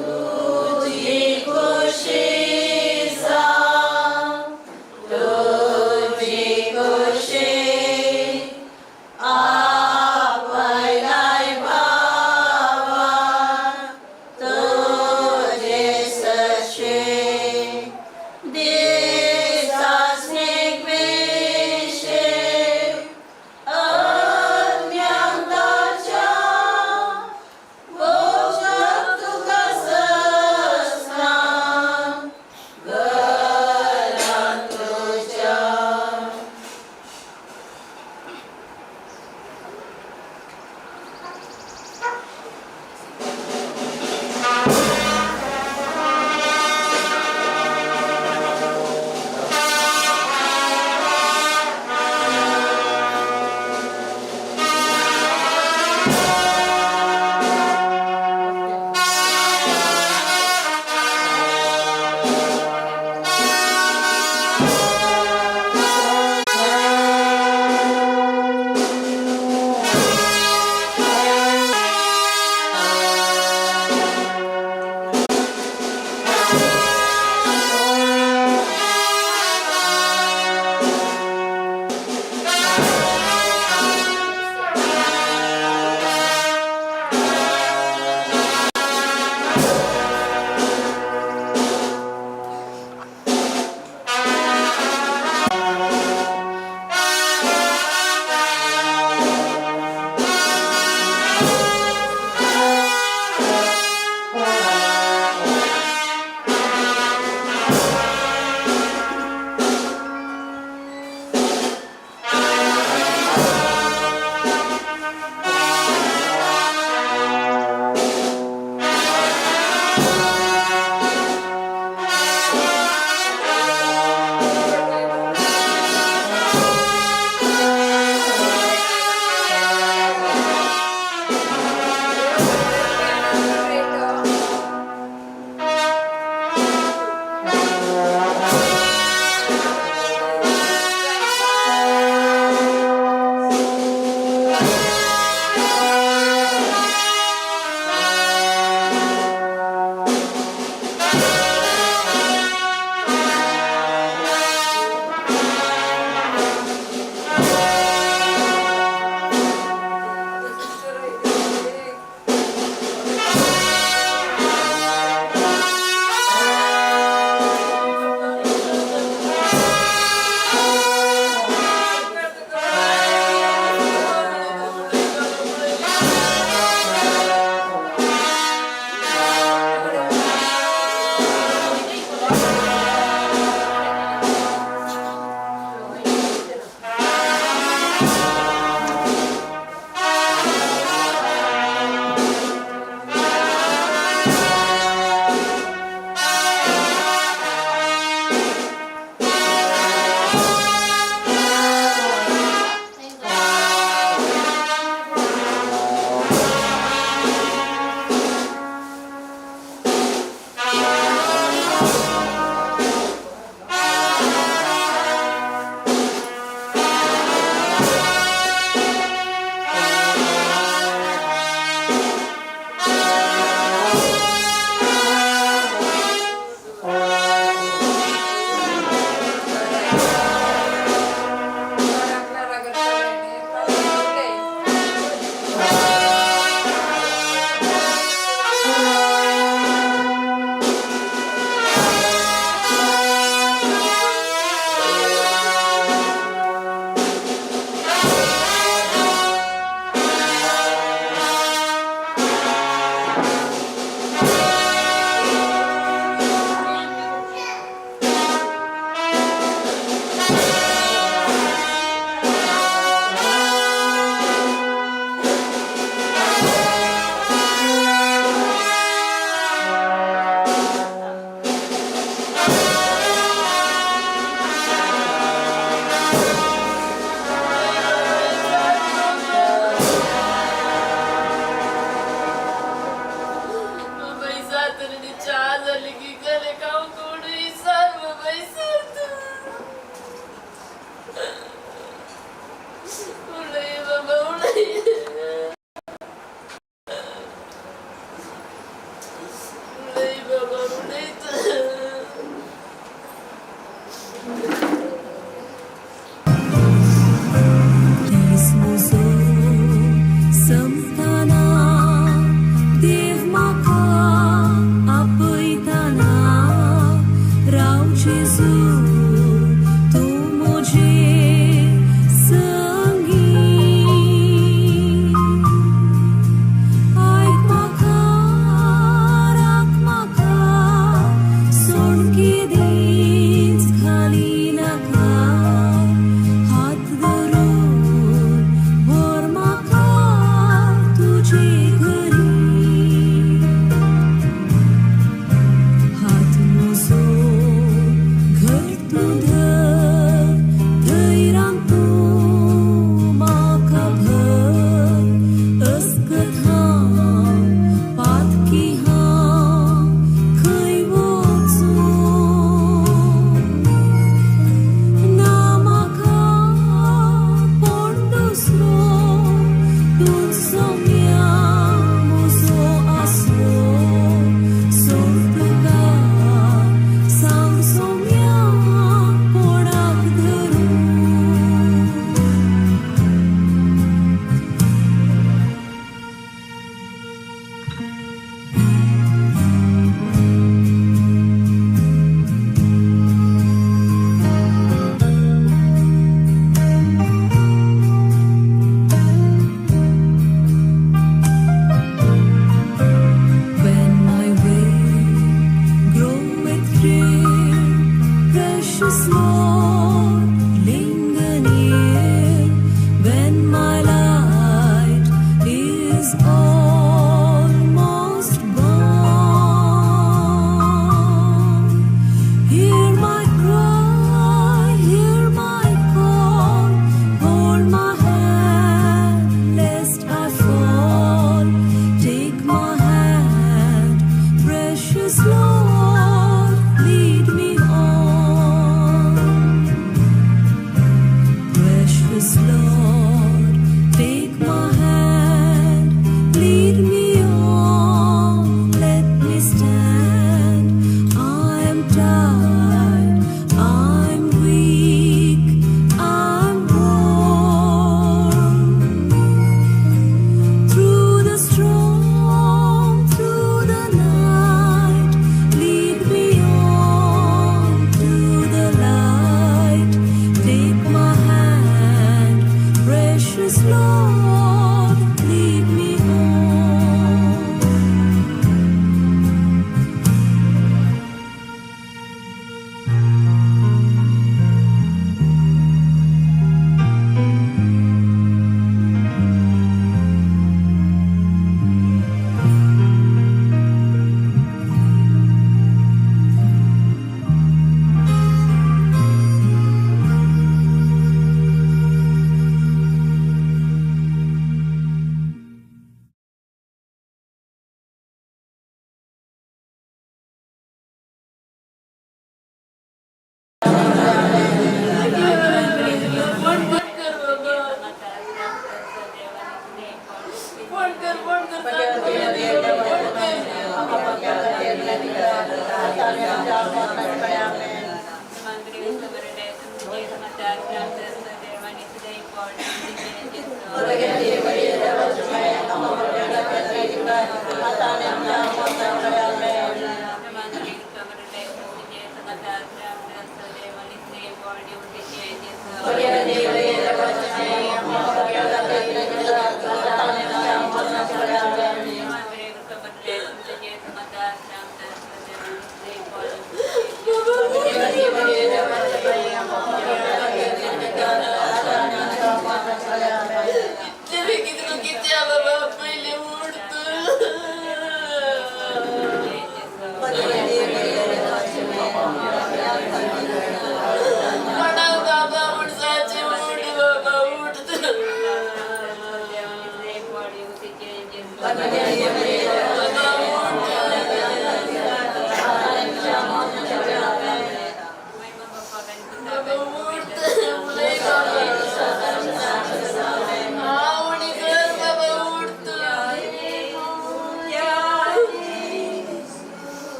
तुझी खुशी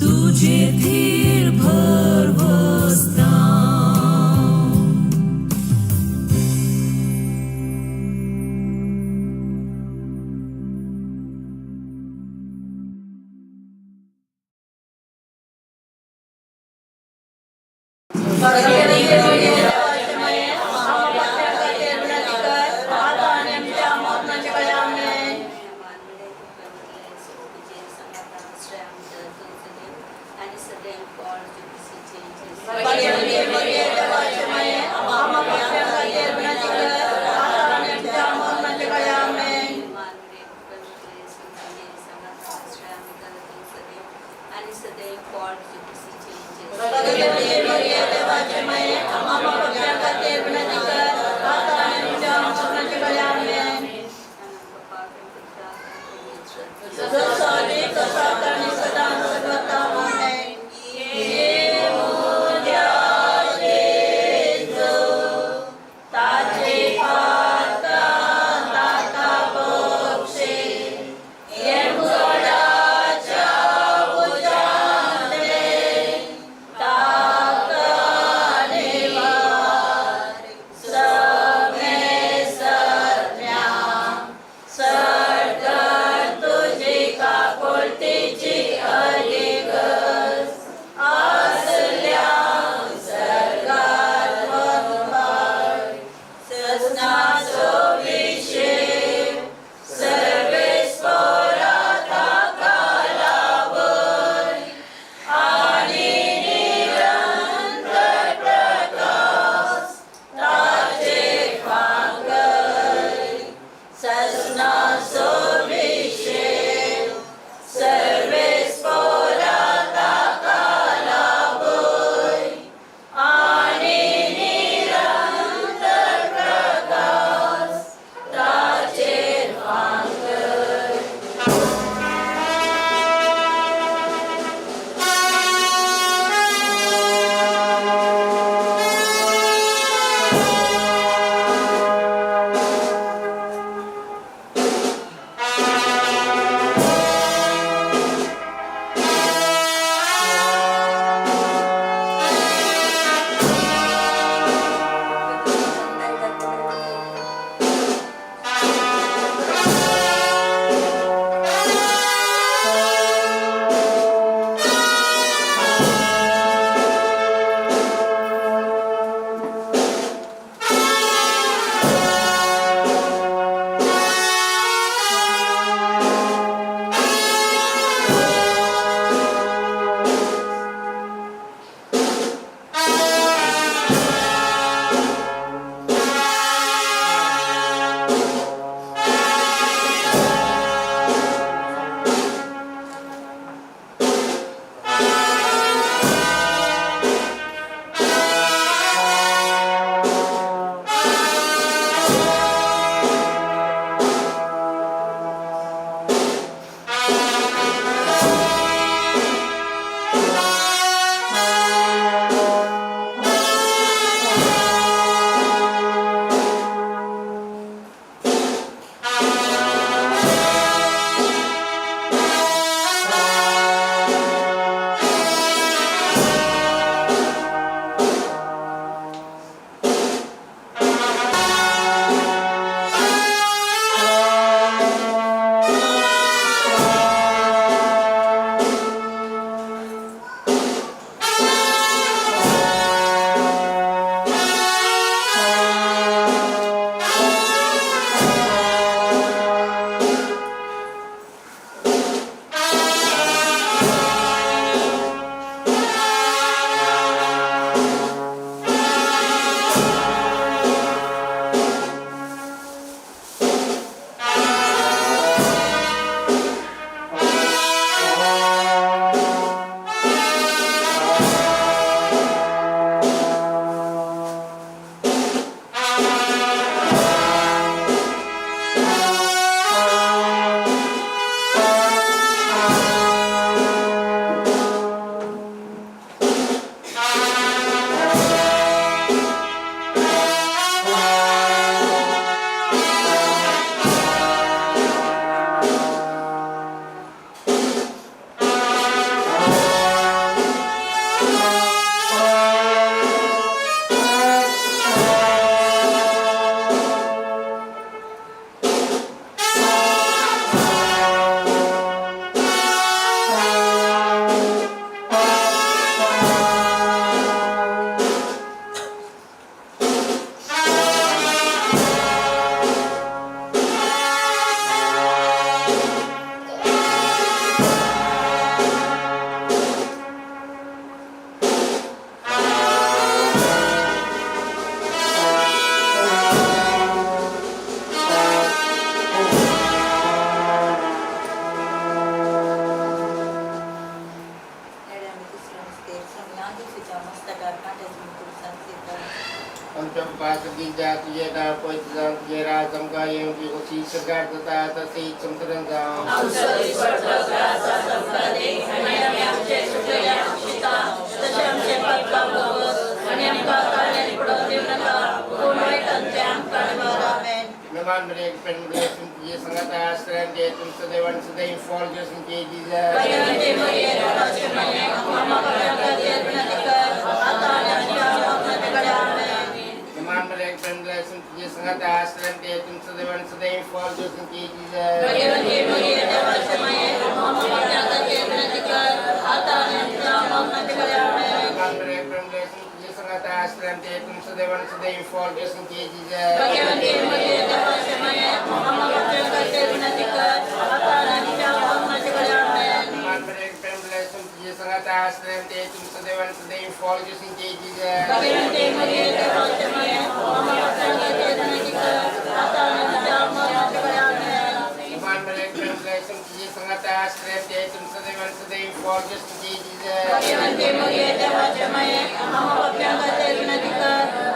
तुझे धीर भर बसता Amcampa Saginja Tuja Dapoy Tuja Razam Gayam Yukosi Sagar Tata Tasi Samtaranga Amsa Iswarta Grasa Samkade Mayam Yamche Sujaya Shita Tashamche Patpapavus Anyam Kakanya Prodivnaka Kunoi Tanjam Kanamara Amen. Naman Mereka Penblessing Tuja Sangata Astran Detum Sadevan Sadai Fall Justin Kejiza Bhagavate Maria Rachamaye Mama Kakanya Pradika Atanya Shyamakadame. Naman Mereka Penblessing Tuja Sangata Astran Detum Sadevan Sadai Fall Justin Kejiza Bhagavate Maria Rachamaye Mama Kakanya Pradika Atanya Shyamakadame. Naman Mereka Penblessing Tuja Sangata Astran Detum Sadevan Sadai Fall Justin Kejiza Bhagavate Maria Rachamaye Mama Kakanya Pradika Atanya Shyamakadame. Naman Mereka Penblessing Tuja Sangata Astran Detum Sadevan Sadai Fall Justin Kejiza Bhagavate Maria Rachamaye Mama Kakanya Pradika Atanya Shyamakadame. Naman Mereka Penblessing Tuja Sangata Astran Detum Sadevan Sadai Fall Justin Kejiza Bhagavate Maria Rachamaye Mama Kakanya Pradika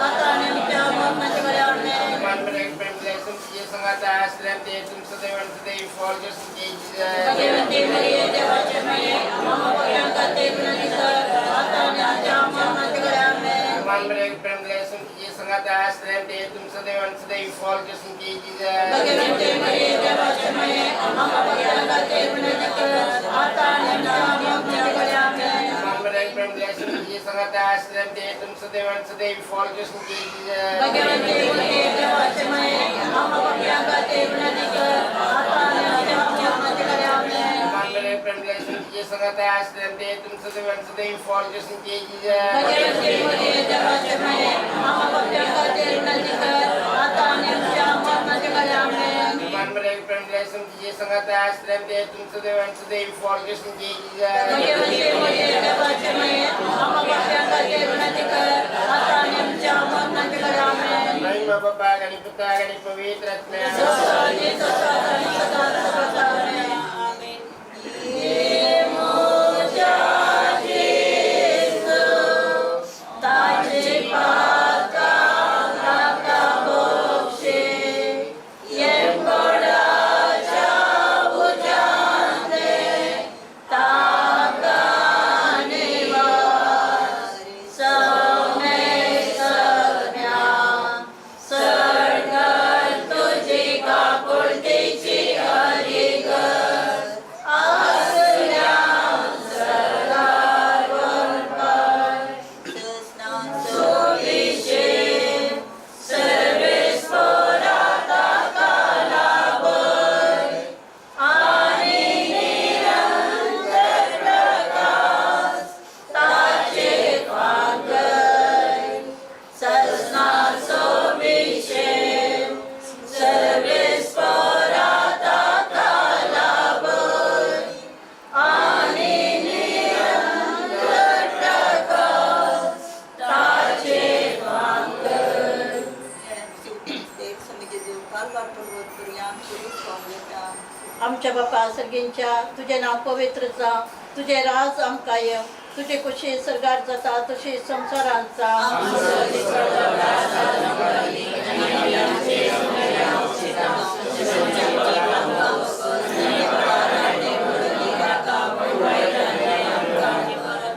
Atanya Shyamakadame. Naman Mereka Penblessing Tuja Sangata Astran Detum Sadevan Sadai Fall Justin Kejiza Bhagavate Maria Rachamaye Mama Kakanya Pradika Atanya Shyamakadame. Naman Mereka Penblessing Tuja Sangata Astran Detum Sadevan Sadai Fall Justin Kejiza Bhagavate Maria Rachamaye Mama Kakanya Pradika Atanya Shyamakadame. Naman Mereka Penblessing Tuja Sangata Astran Detum Sadevan Sadai Fall Justin Kejiza Bhagavate Maria Rachamaye Mama Kakanya Pradika Atanya Shyamakadame. Naman Mereka Penblessing Tuja Sangata Astran Detum Sadevan Sadai Fall Justin Kejiza Bhagavate Maria Rachamaye Mama Kakanya Pradika Atanya Shyamakadame. Naman Mereka Penblessing Tuja Sangata Astran Detum Sadevan Sadai Fall Justin Kejiza Bhagavate Maria Rachamaye Mama Kakanya Pradika Atanya Shyamakadame. महिमा Bapa Gani Putra Gani Pavitra Atma Sasadi Sasadi Sasadi Amen. Nemo Jesu Tajipata Nakabokshi Yemboda Chabujande Takaneva Same Sarnya Sargar Tuji Kapurtichi Arigar Asuryam Sargar Varpar Suvishe Service Purata Kalabur Ani Nirantar Prakas Tachit Vangai Sasnat Suvishe Service Purata Kalabur Ani Nirantar Prakas Tachit Vangai. आमच्या बापा सर्गींच्या तुझे नाव पवित्र जा तुझे राज आमकाय तुझे कुशी सरगार जाता तशी संसारांचा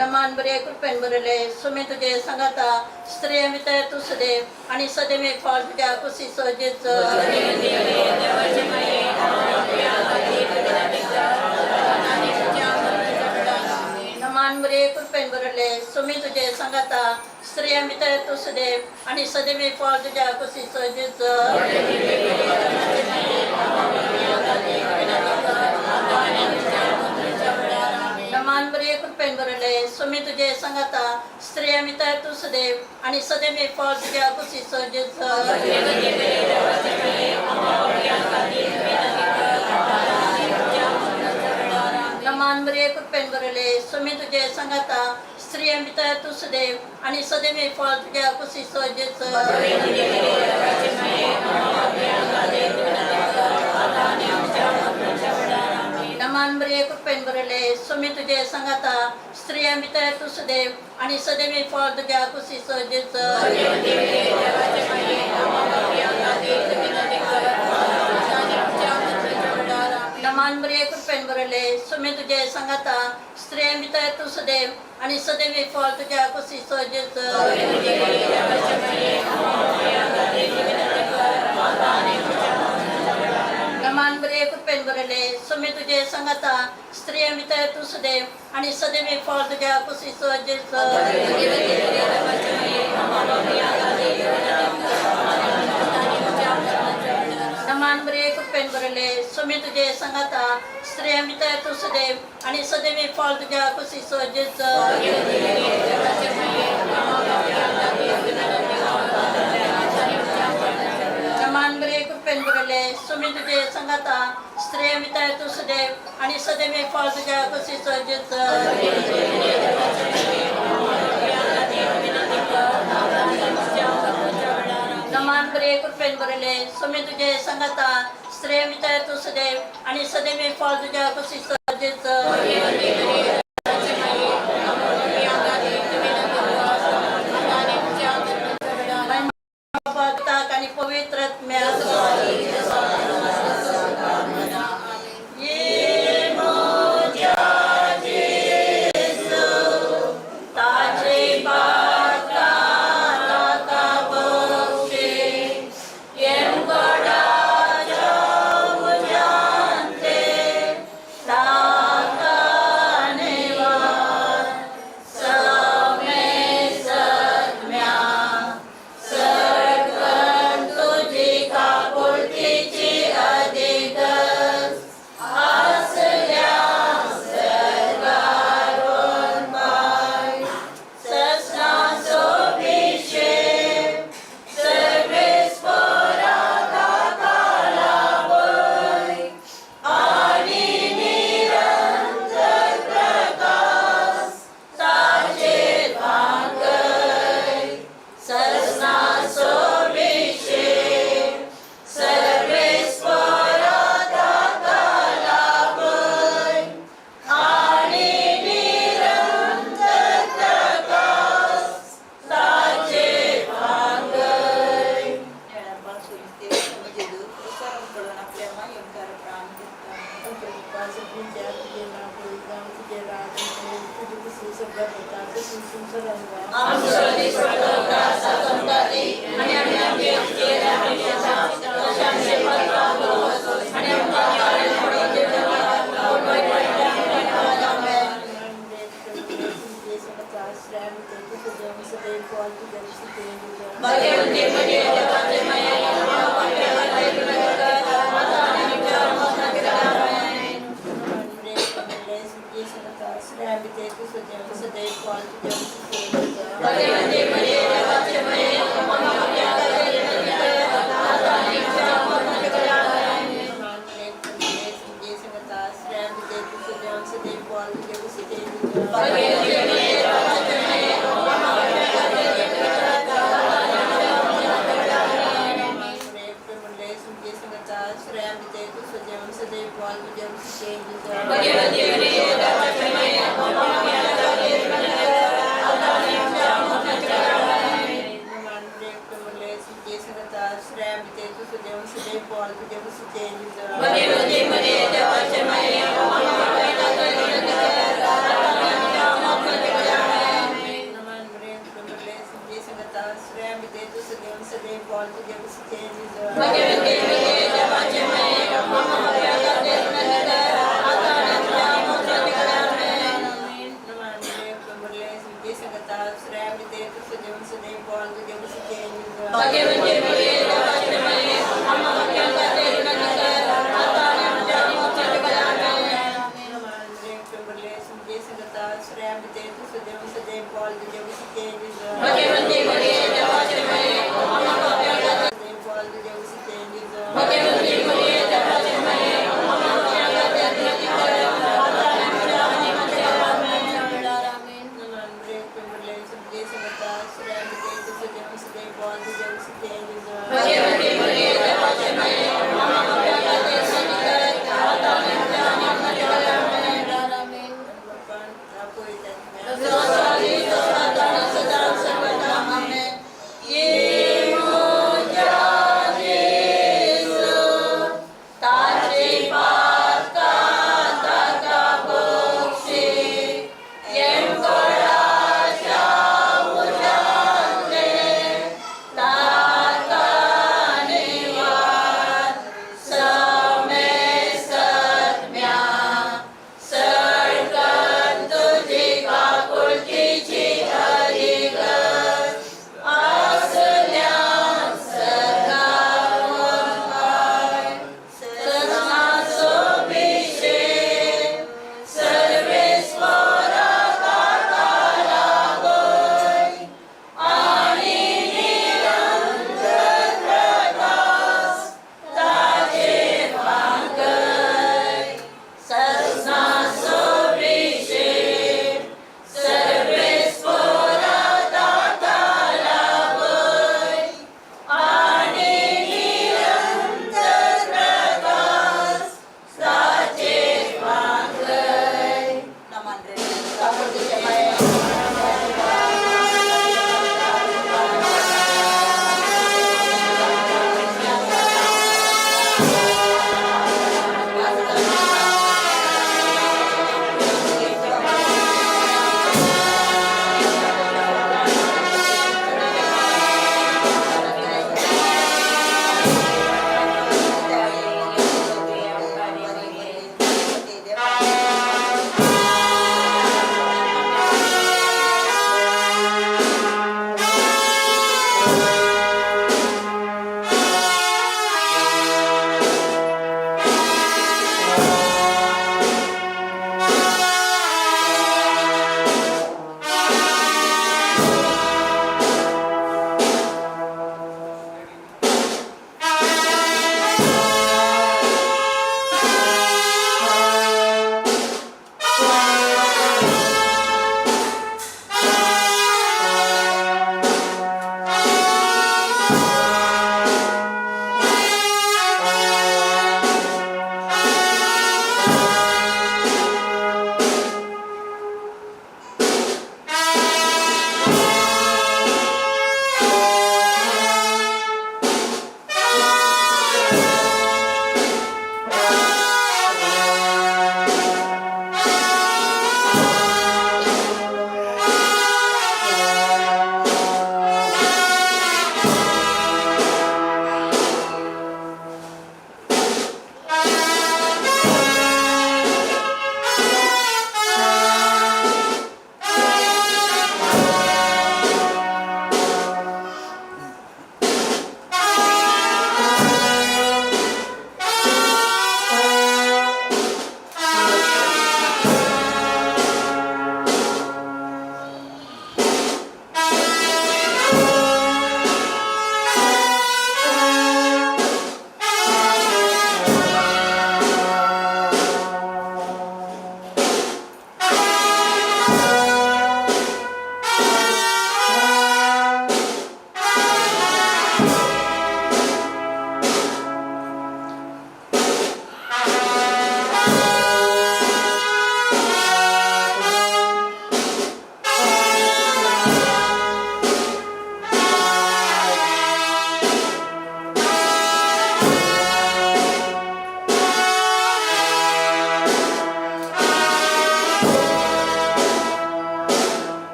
नमान बरे कृपेन बरले सुमी तुझे संगाता स्त्रिय मित्र तू सदैव आणि सदैव फळ तुझ्या कुशी सहजेच नमान बरे कृपेन बरले सुमी तुझे संगाता स्त्रिय मित्र तू सदैव आणि सदैव फळ तुझ्या कुशी सहजेच नमान बरे कृपेन बरले सुमी तुझे संगाता स्त्रिय मित्र तू सदैव आणि सदैव फळ तुझ्या कुशी सहजेच नमान बरे कृपेन बरले सुमी तुझे संगाता स्त्रिय मित्र तू सदैव आणि सदैव फळ तुझ्या कुशी सहजेच नमान बरे बरे कृपेन भरले सुमी तुझे संगाता स्त्रिया मित्र तू सदैव आणि सदैवी फळ तुझ्या कुशीच जेच नमान बरे कृपेन भरले सुमी तुझे संगाता स्त्रिया मित्र तू सदैव आणि सदैवी फळ तुझ्या कुशीच जेच नमान बरे कृपेन भरले सुमी तुझे संगाता स्त्रिया मित्र तू सदैव आणि सदैवी फळ तुझ्या कुशीच जेच नमान बरे कृपेन भरले सुमी तुझे संगाता स्त्रिया मित्र तू सदैव आणि सदैवी फळ तुझ्या कुशीच जेच नमान बरे कृपेन भरले सुमी तुझे संगाता स्त्रिया मित्र तू सदैव आणि सदैवी फळ तुझ्या कुशीच जेच नमान बरे कृपेन भरले सुमी तुझे संगाता स्त्रिया मित्र तू सदैव आणि सदैवी फळ तुझ्या कुशीच जेच आणि पवित्र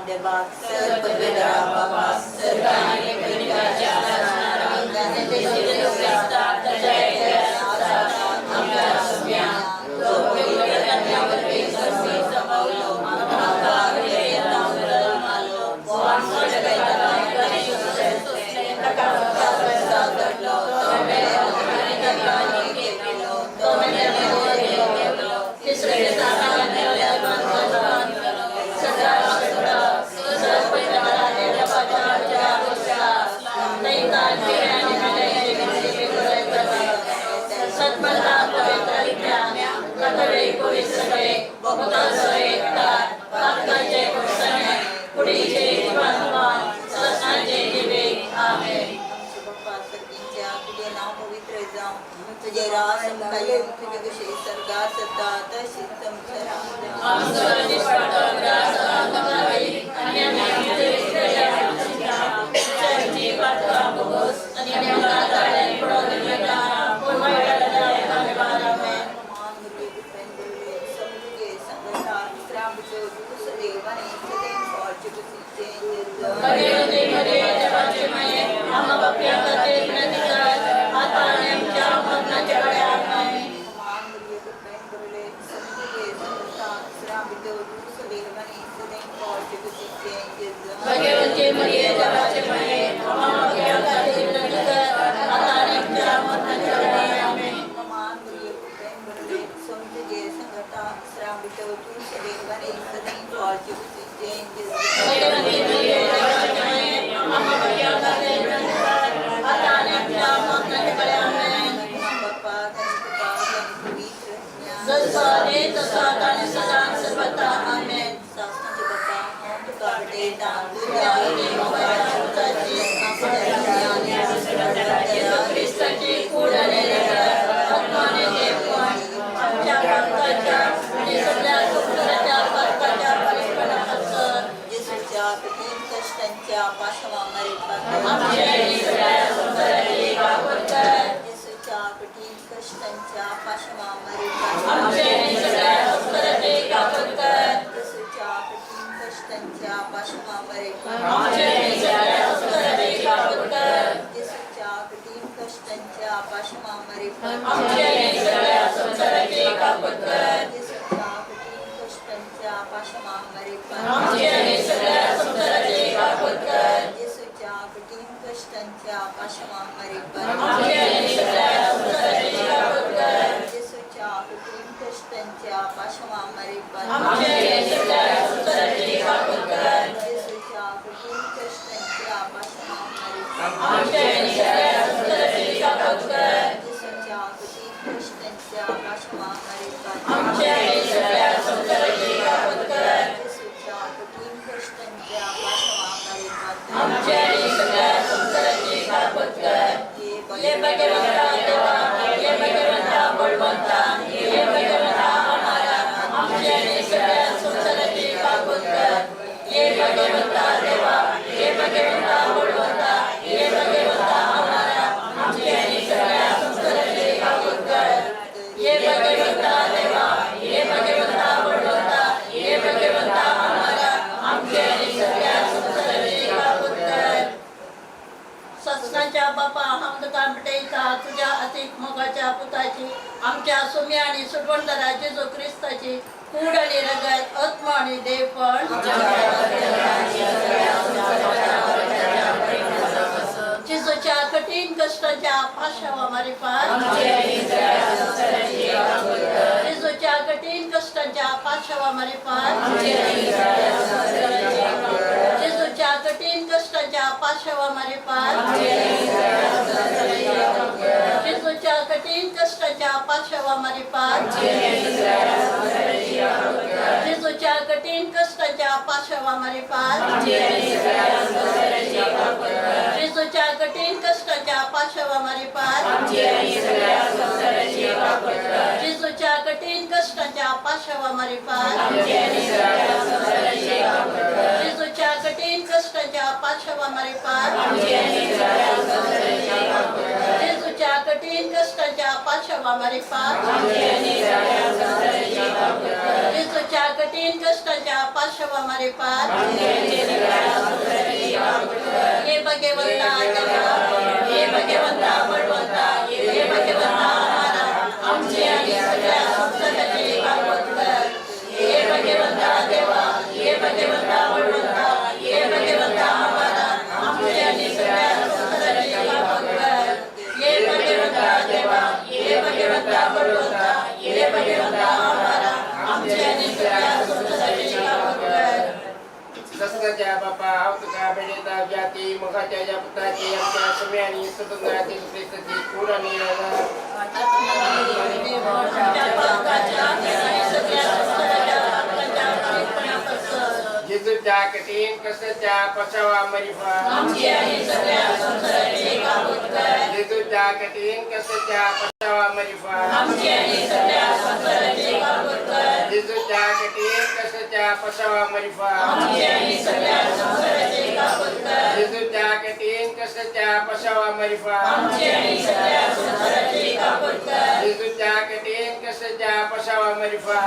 नामदेवास सर्ववेदा बाबास सर्वांनी परिवाराच्या तुझे राज संकाय तुझे विषय सरकार सत्ता तशीच तुझ्या अतिक मगाच्या पुताची आमच्या सुमी आणि सुडवंतरा जेजू ख्रिस्ताची कूड आणि रगत आत्मा आणि देवपण जेजूच्या कठीण कष्टाच्या पाशावा मारिफत जेजूच्या कठीण कष्टाच्या पाशावा मारिफत जेजूच्या कठीण कष्टाच्या पाशावा मारिफत जेजूच्या कठीण कष्टाच्या पाशावा मारिफत जेजूच्या कठीण कष्टाच्या पाशावा मारिफत जेजूच्या कठीण कष्टाच्या पाशावा मारिफत जेजूच्या कठीण कष्टाच्या पाशावा मारिफत जेजूच्या कठीण कष्टाच्या पाशावा मारिफत जेजूच्या कठीण कष्टाच्या पाशावा पासावा मरिपात येसूच्या कठीण कष्टाच्या पाशावा मरिपात हे भगवंता देवा, हे भगवंता बळवंता, हे भगवंता आम्हाला आमचे आणि सगळ्या संसाराचे भागवत कर. हे भगवंता देवा, हे भगवंता बळवंता, हे भगवंता आम्हाला आमचे आणि सगळ्या संसाराचे भागवत कर. हे भगवंता देवा, हे भगवंता बळवंता, हे भगवंता आम्हाला आमचे आणि सगळ्या संसाराचे भागवत कर. दसऱ्याच्या बापा अवतका बेडेता जाती मखाच्या ज्या पुताची आमच्या समय आणि स्वतंत्रातील प्रेताची पूर आणि जेजूच्या कठीण कष्टाच्या पसावा मरिफा जेजूच्या कठीण कष्टाच्या पसावा मरिफा जेजूच्या कठीण कष्टाच्या पसावा मरिफा जेजूच्या कठीण कष्टाच्या पसावा मरिफा जेजूच्या कठीण कष्टाच्या पसावा मरिफा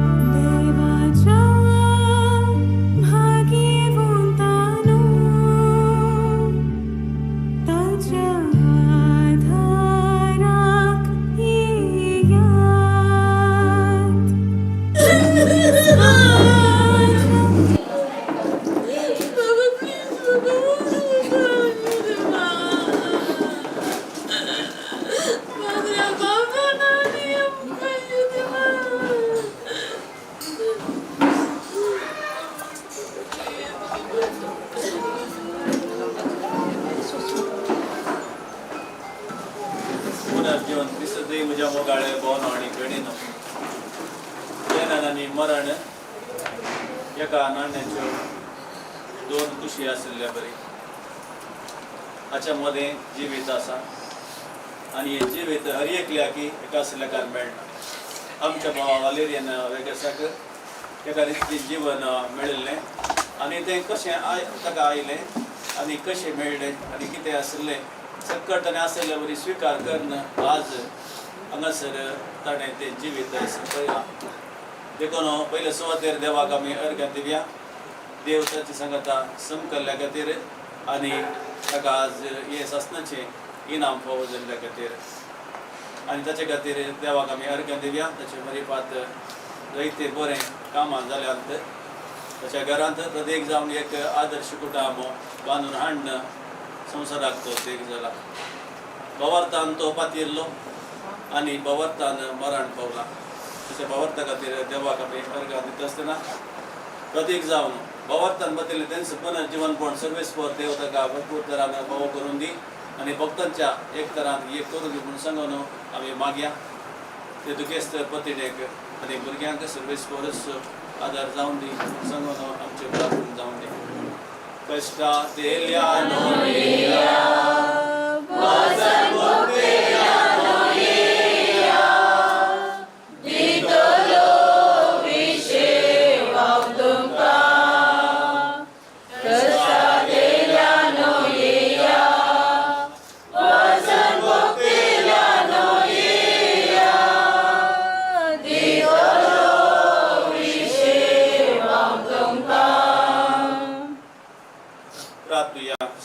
देवाच्या भाग्यवंतानो ताच्या आधाराक पुनर्जीवन दिसतही म्हज्या मोगाळे बोनो आनी कडेनो जैनान आनी मरण एका नाण्याच्यो दोन कुशी आशिल्ल्या बरी हाच्या मदें जिवीत आसा आनी हे जिवीत हर एकल्या की एका आशिल्ल्याकार मेळना आमच्या भावा वालेरियन वेगसाक एका रितीन जीवन मेळिल्लें आनी तें कशें ताका आयलें आनी कशें मेळ्ळें आनी कितें आशिल्लें सकट आनी आशिल्लें बरी स्विकार करन आज हांगासर ताणें तें जिवीत पळयलां देखून पयले सुवातेर देवाक आमी अर्घ्य दिवया देव ताची संगता समकल्ल्या खातीर आनी ताका आज हे सस्नाचें इनाम फावो जाल्ल्या खातीर आनी ताचे खातीर देवाक आमी अर्घ्य दिवया ताचे मरीपात जायते बरें कामां जाल्यांत ताच्या घरांत प्रत्येक जावन एक आदर्श कुटुंब बांदून हाडन संवसाराक तो देख जाला भवार्थान तो पातिल्लो आनी भवार्थान मरण पावला तशें भवार्था खातीर देवाक आमी अर्घ्य दिता आसतना प्रतीक जावन भवार्थान बतयलें तेंचो पुनर्जीवनपण सर्वेस पर देव ताका भरपूर तरान फावो करून दी आनी भक्तांच्या एक तरान एक करून दी म्हूण सांगून आमी मागया ते दुखेस्त पतिणेक आनी भुरग्यांक सर्वेस परस आदार जावन दी म्हूण सांगून आमचे प्रार्थना जावन दी कश्टा तेल्या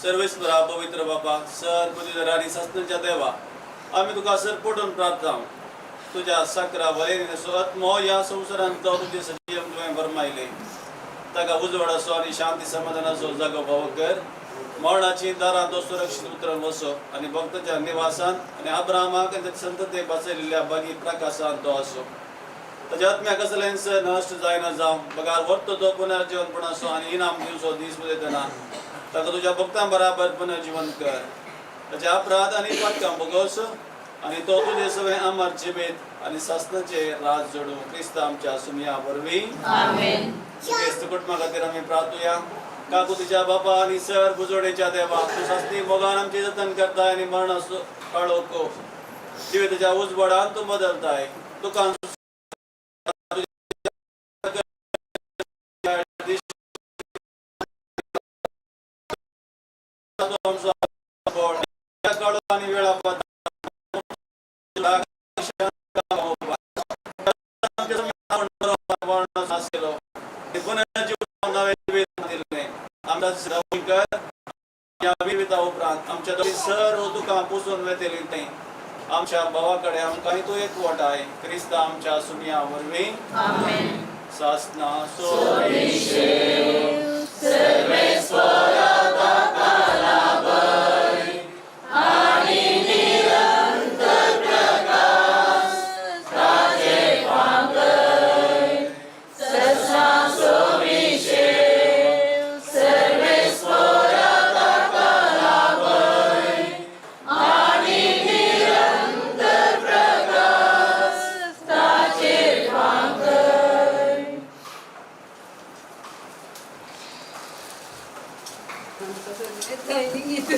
सर्वेश्वरा पवित्र बापा सर पुदिरानी सस्त्यांच्या देवा आम्ही तुका सर पटून प्रार्थना तुझ्या सकरा वलेन आत्मो या संवसारांत तो तुझे सजीव तुवें फरमायले ताका उजवाड असो आनी शांती समाधान असो जागो फावो कर मरणाची दारां तो सुरक्षीत उतरून वसो आनी भक्ताच्या निवासान आनी अब्राहमाक आनी ताच्या संततेक बसयलेल्या बागी प्रकाशान तो असो ताच्या आत्म्याक कसलें नश्ट जायना जावं बगार वर्तो तो पुनर्जीवनपण असो आनी इनाम दिवचो दीस येतना ताका तुझ्या भक्तां बराबर पुनर्जीवन कर ताचे अपराध आनी पातकां भोगोस आनी तो तुजे सगळें अमर जिवीत आनी सस्नाचे राज जोडू क्रिस्त आमच्या सुमया वरवीं आमेन क्रिस्त कुटुंबा खातीर आमी प्रार्थुया काकू तुज्या बापा आनी सर बुजोडेच्या देवा तूं सस्ती मोगान आमची जतन करताय आनी मरण काळोको जिवीताच्या उजवाडान तूं बदलताय तुका आमच्या सर तुका पुसून वेतेली आमच्या भावाकडे आमकां तू एक वोट आहे क्रिस्त आमच्या सुमया वरवीं आमेन सासना सोविशे सर्वेस्वरा सर्वेस्वरा Gitu.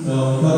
तुझ्या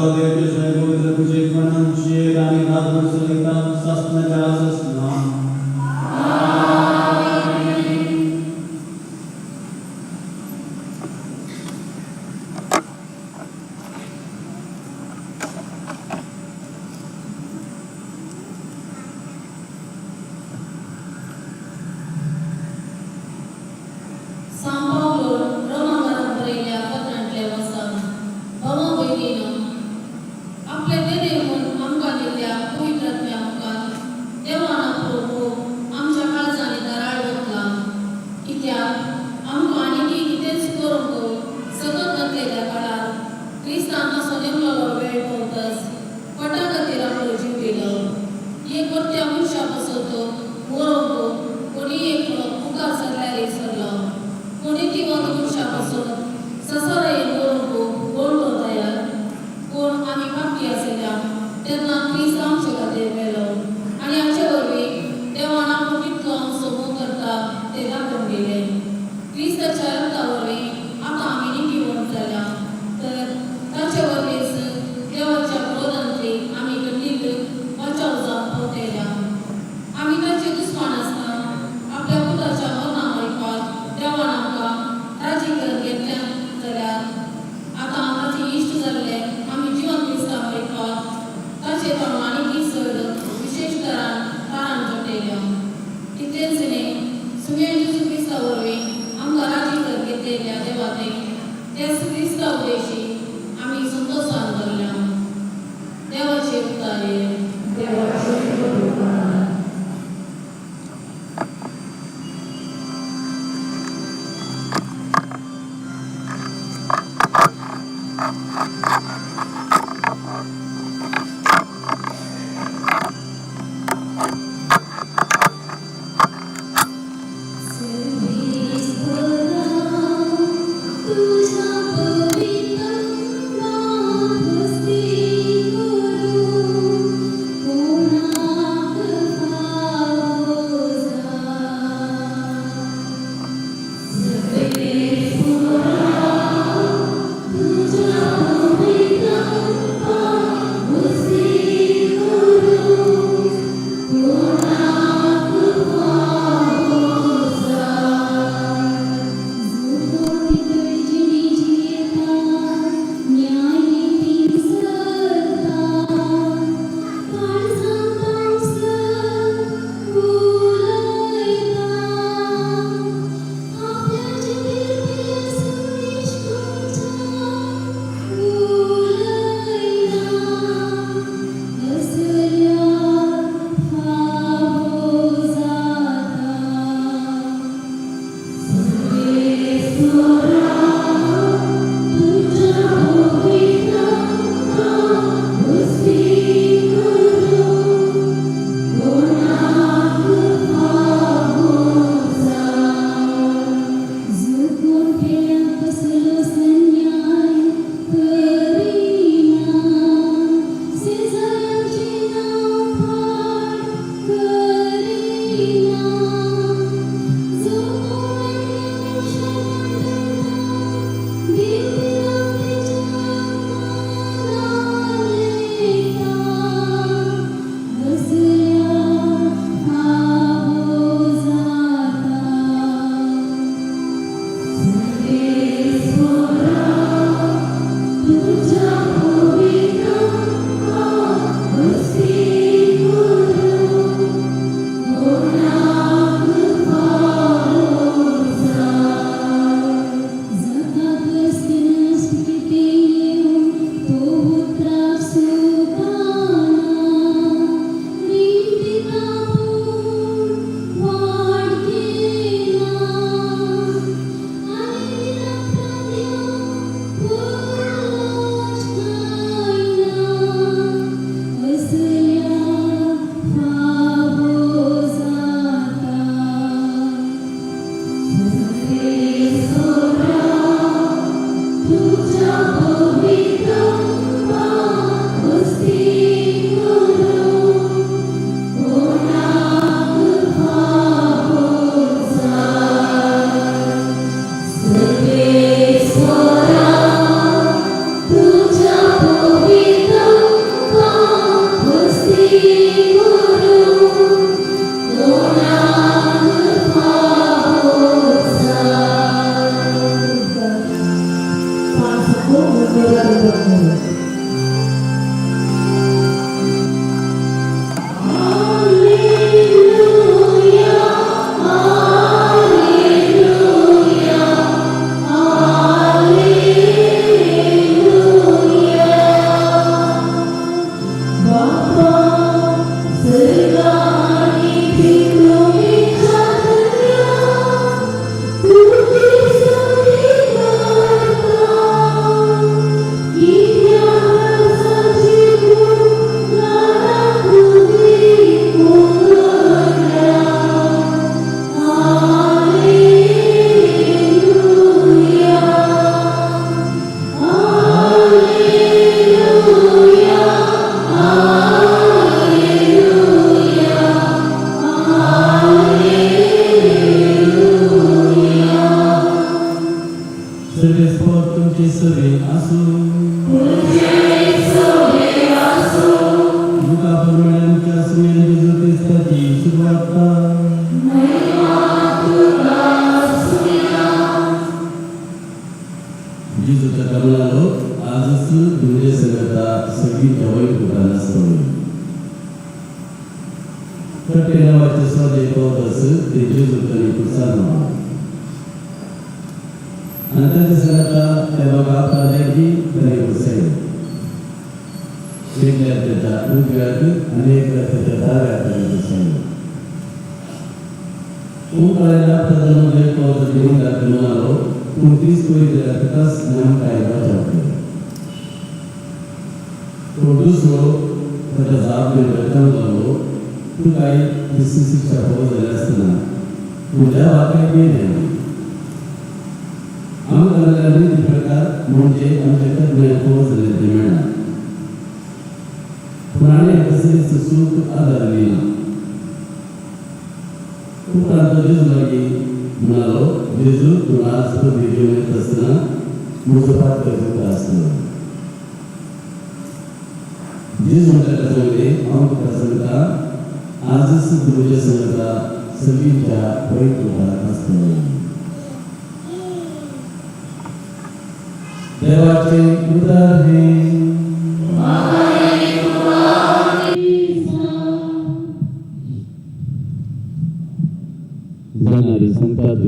जाणारे सांगतात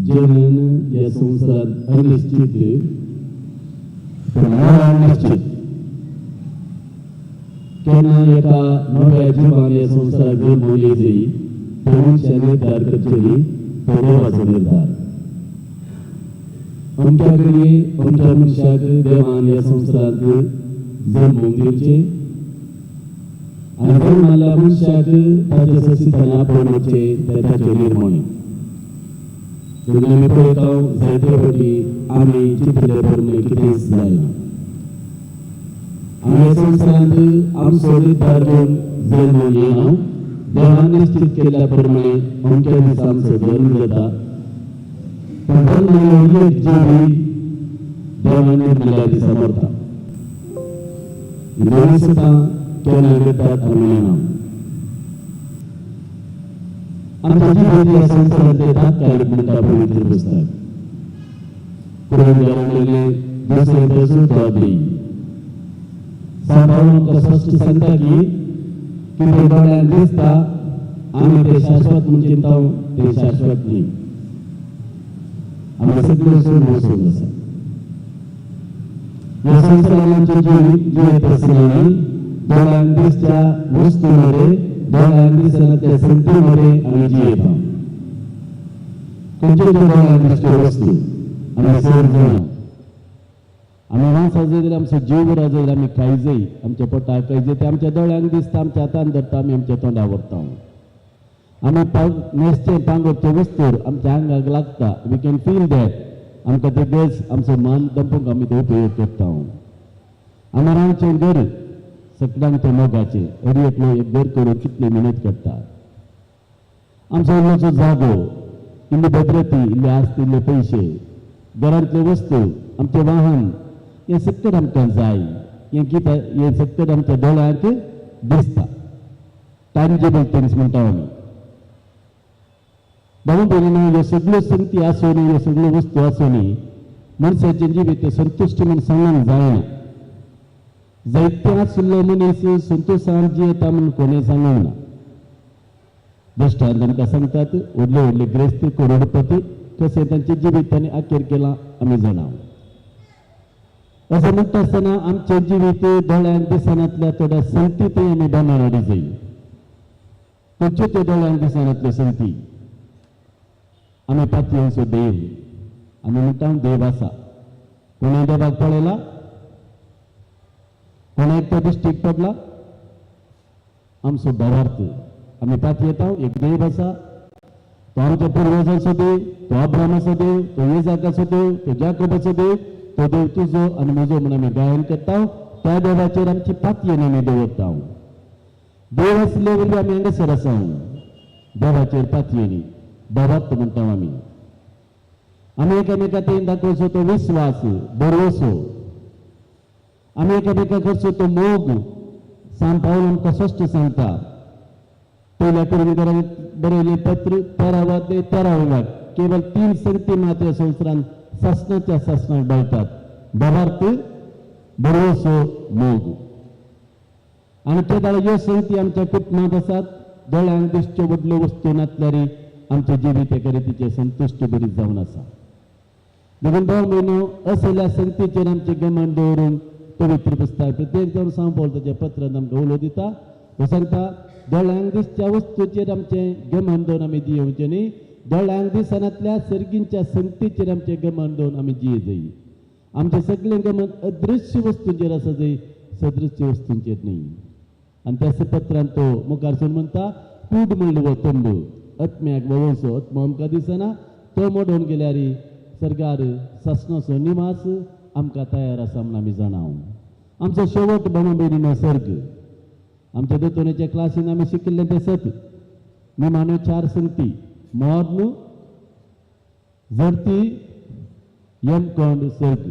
जीवन या संसारात अनिश्चित पण निश्चित केन्ना एका नव्या जिवान या संसाराक जल्म येयची तो मनशान निर्धार करचेली तो देवाचो निर्धार अमक्या घडये अमक्या मनशाक देवान या संसारात जल्म दिवचे आणि जन्माला मनशाक ताचे ससीपणा पळोवचे ताचे निर्मणी म्हणून आमी पळयता जायते फावटी आमी चिंतले प्रमाणे कितेंच जायना आमी संवसारांत आमचो निर्धार घेवन जल्म येना देवान निश्चित केल्या प्रमाणे अमक्या दिसा आमचो जल्म जाता पण जल्म एक जीव देवान निर्मिल्ल्या दिसा मरता दोन सुद्दां केन्ना घेतात आमी येना आमच्या जिवान या संवसारांत तात्कालीक म्हणटा पवित्र पुस्तक पुराण देवान दुसरे दसून तोदी सांभाळून स्पष्ट सांगता की ते दोळ्यान दिसता आमी ते शाश्वत म्हूण चिंता ते शाश्वत न्ही आमी सगळे सोडून आसा ह्या संवसारान आमचे जिवीत आसतना दोळ्यान दिसच्या वस्तू मध्ये दोळ्यान दिसना त्या संती मध्ये आमी जियेता खंयच्यो त्यो दोळ्यान दिसच्यो वस्तू आमी चड जाणा आमी माणसां जर आमचो जीव बरो जर आमी खायजय आमच्या पोटाक खायजय ते आमच्या दोळ्यांक दिसता आमच्या हातान धरता आमी आमच्या तोंडार व्हरता आमी न्हेसचे पांगरच्यो वस्तूर आमच्या आंगाक लागता वी कॅन फील दॅट आमकां ते गॅस आमचो मान दंपूंक आमी तो उपयोग करता आमी रावचें घर सगळ्यांक मोगाचें अडयेंतलो एक घर करून कितली मेहनत करता आमचो इल्लोसो जागो इल्ली भद्रती इल्ली आस्त इल्ले पयशे घरांतल्यो वस्तू आमचें वाहन हें सगळें आमकां जाय हें सगळें आमच्या दोळ्यांक दिसता टँजिबल थिंग्स म्हणटा आमी भाऊ भयणीनो ह्यो सगळ्यो संगती आसूनी ह्यो सगळ्यो वस्तू आसूनी मनशाचें जिवीत संतुश्टी म्हूण सांगूंक जायना. जायते आशिल्लो मनीस संतोशान जियेता म्हूण कोणें सांगूंक ना. दृश्टांत आमकां सांगतात व्हडले व्हडले ग्रेस्त करोडपती कशें तांचे जिवीतांनी अखेर केलां आमी जाणां. असं म्हणटा आसतना आमचें जिवीत दोळ्यांक दिसनातल्या थोड्या संती थंय आमी बांदून जाय. खंयच्यो त्यो दोळ्यांक दिसनातल्यो संती? आमी पातयेचो देव, आमी म्हणटा देव आसा. कोणें देवाक पळयला? कोणाक तो दिश्टीक पडला? आमचो भावार्थ. आमी पातयेता एक देव आसा. तो आमच्या पुर्वजांचो देव, तो अब्रामाचो देव, तो इसाकाचो देव, तो जाकोबाचो देव, तो देव तुजो आनी म्हजो म्हूण आमी गायन करता. त्या देवाचेर आमची पातयेन आमी दवरता. देव आसले वरवीं आमी हांगासर आसा. देवाचेर पातयेनी भावार्थ म्हणटा आमी. आमी एकामेका थंय दाखोवचो तो विस्वास, भरवोसो. आमी एकामेका करचो तो मोग. सांत पावल आमकां स्पश्ट सांगता. पयल्या कुरिंथीकांक बरयलें पत्र 13 वाक केवळ 3 संगती मात्र संवसारांत सासणाच्या सासणाक बळटात. भावार्थ, भरवोसो, मोग. आनी ते दाळ ह्यो संगती आमच्या कुटुंबांत आसात. दोळ्यांक दिसच्यो व्हडल्यो वस्तू नातल्यार आमचे जिवीत एका रितीचे संतुश्ट बरी जावन आसा. देखून भाव म्हयनो असल्या संगतीचेर आमचे गमन दवरून पवित्र पुस्तक प्रत्येक जावन सांत पावल ताच्या पत्रांत आमकां उलो दिता. तो सांगता दोळ्यांक दिसच्या वस्तूचेर आमचें गमन दवरून आमी जियेवचें न्ही. दोळ्यांक दिसनातल्या सर्गींच्या संगतीचेर आमचें गमन दवरून आमी जिये जाय. आमचें सगळें गमन अदृश्य वस्तूंचेर आसा जाय, सदृश्य वस्तूंचेर न्ही. आनी त्या पत्रांत तो मुखारसून म्हणटा कूड म्हणलो वो तंबू आत्म्याक वळोवचो. आत्मो आमकां दिसना, तो मोडून गेल्यार सरकार सासणाचो निवास आमकां तयार आसा म्हूण आमी जाणां. आमचो शेवट भाव भयणीनो सर्ग. आमच्या दोतोरेच्या क्लासीन आमी शिकिल्लें तें सत. निमाण्यो 4 संगती मोर्न, झडती, यमकोंड, सर्ग.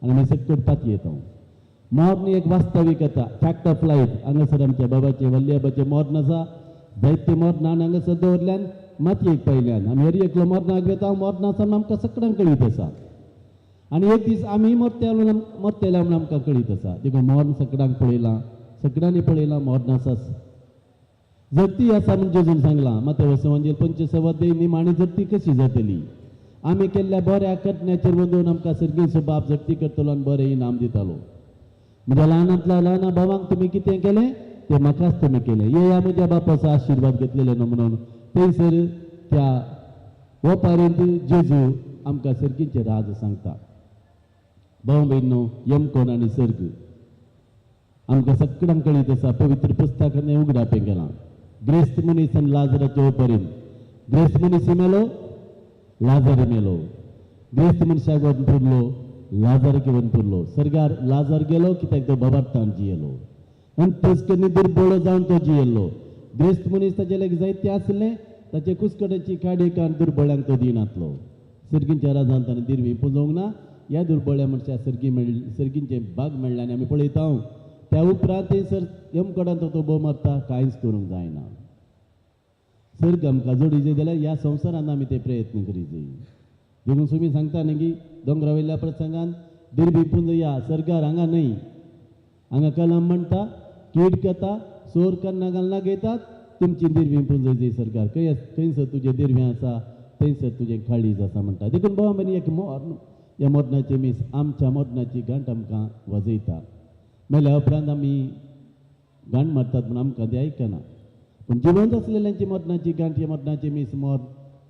आनी आमी सकट पातयेता. मोर्न एक वास्तविकता, फॅक्ट ऑफ लायफ. हांगासर आमच्या बाबाचे वल्ल्याबाचे मोर्न आसा. जायते मोर्नान हांगासर दवरल्यान मातयेक पयल्यान आमी हर एकलो मोर्नाक वेता. मोर्ना आसा म्हूण आमकां सगळ्यांक कळीत आसा. आनी एक दीस आमी मरतेले म्हूण आमकां कळीत आसा. देखून मोर्न सगळ्यांक पळयलां, सगळ्यांनी पळयलां मोर्न आसाच. जगती आसा म्हूण जेजून सांगलां. मातय संवंजेल 25 निमाणी जगती कशी जातली? आमी केल्ल्या बऱ्या कटण्याचेर वंदून आमकां सर्गीचो बाप जगती करतलो आनी बरें इनाम दितालो. म्हज्या ल्हानांतल्या ल्हान भावांक तुमी कितें केलें तें म्हाकाच तुमी केलें. येया म्हज्या बापाचो आशिर्वाद घेतलेलो न्हू म्हणून थंयसर त्या ओपारींत जेजू आमकां सर्गीचें राज सांगता. भाव भयणो, यमकोन आनी सर्ग आमकां सगळ्यांक कळीत आसा. पवित्र पुस्तकांत उगडापें केलां. ग्रेस्त मनीस आनी लाजराचे ओपारींत. ग्रेस्त मनीस मेलो, लाजर मेलो. ग्रेस्त मनशाक वचून पुरलो, लाजराक येवन पुरलो. सरकार लाजर गेलो कित्याक तो बाबार्थान जियेलो आनी तेजकनी दुर्बळ जावन तो जियेलो. ग्रेस्त मनीस ताचे लायक जायते आसले, ताचे कुसकड्याची काडी काण दुर्बळ्यांक तो दिनातलो. सर्गींच्या राजान ताणें दिरवी पुंजोवंक ना. ह्या दुर्बळ्या मनशाक सर्गींचे बाग मेळ्ळे आनी आमी पळयता. त्या उपरांत थंयसर यमकोडांत तो बोव मारता, कांयच करूंक जायना. सर्ग आमकां जोडी जाय जाल्यार ह्या संवसारांत आमी ते प्रयत्न करीत जाय. देखून तुमी सांगता न्ही की दोंगरा वयल्या प्रसंगान दिरवी पुंजया. सरकार हांगा न्हय. हांगा कलम म्हणटा कीड कथा सोर कन्ना घालना घेतात तुमची दिरवी पुंजय जाय. सरकार खंयसर तुजें दिरवें आसा थंयसर तुजें काळीज आसा म्हणटा. देखून भाव म्हणी एक मोर्न, ह्या मोर्नाचे मीस आमच्या मोर्नाची घंट आमकां वाजयता. मेल्या उपरांत आमी घंट मारतात म्हूण आमकां ते आयकना. पूण जिवंत आसलेल्यांची मोर्नाची घंट, ह्या मोर्नाचे मीस मोर्न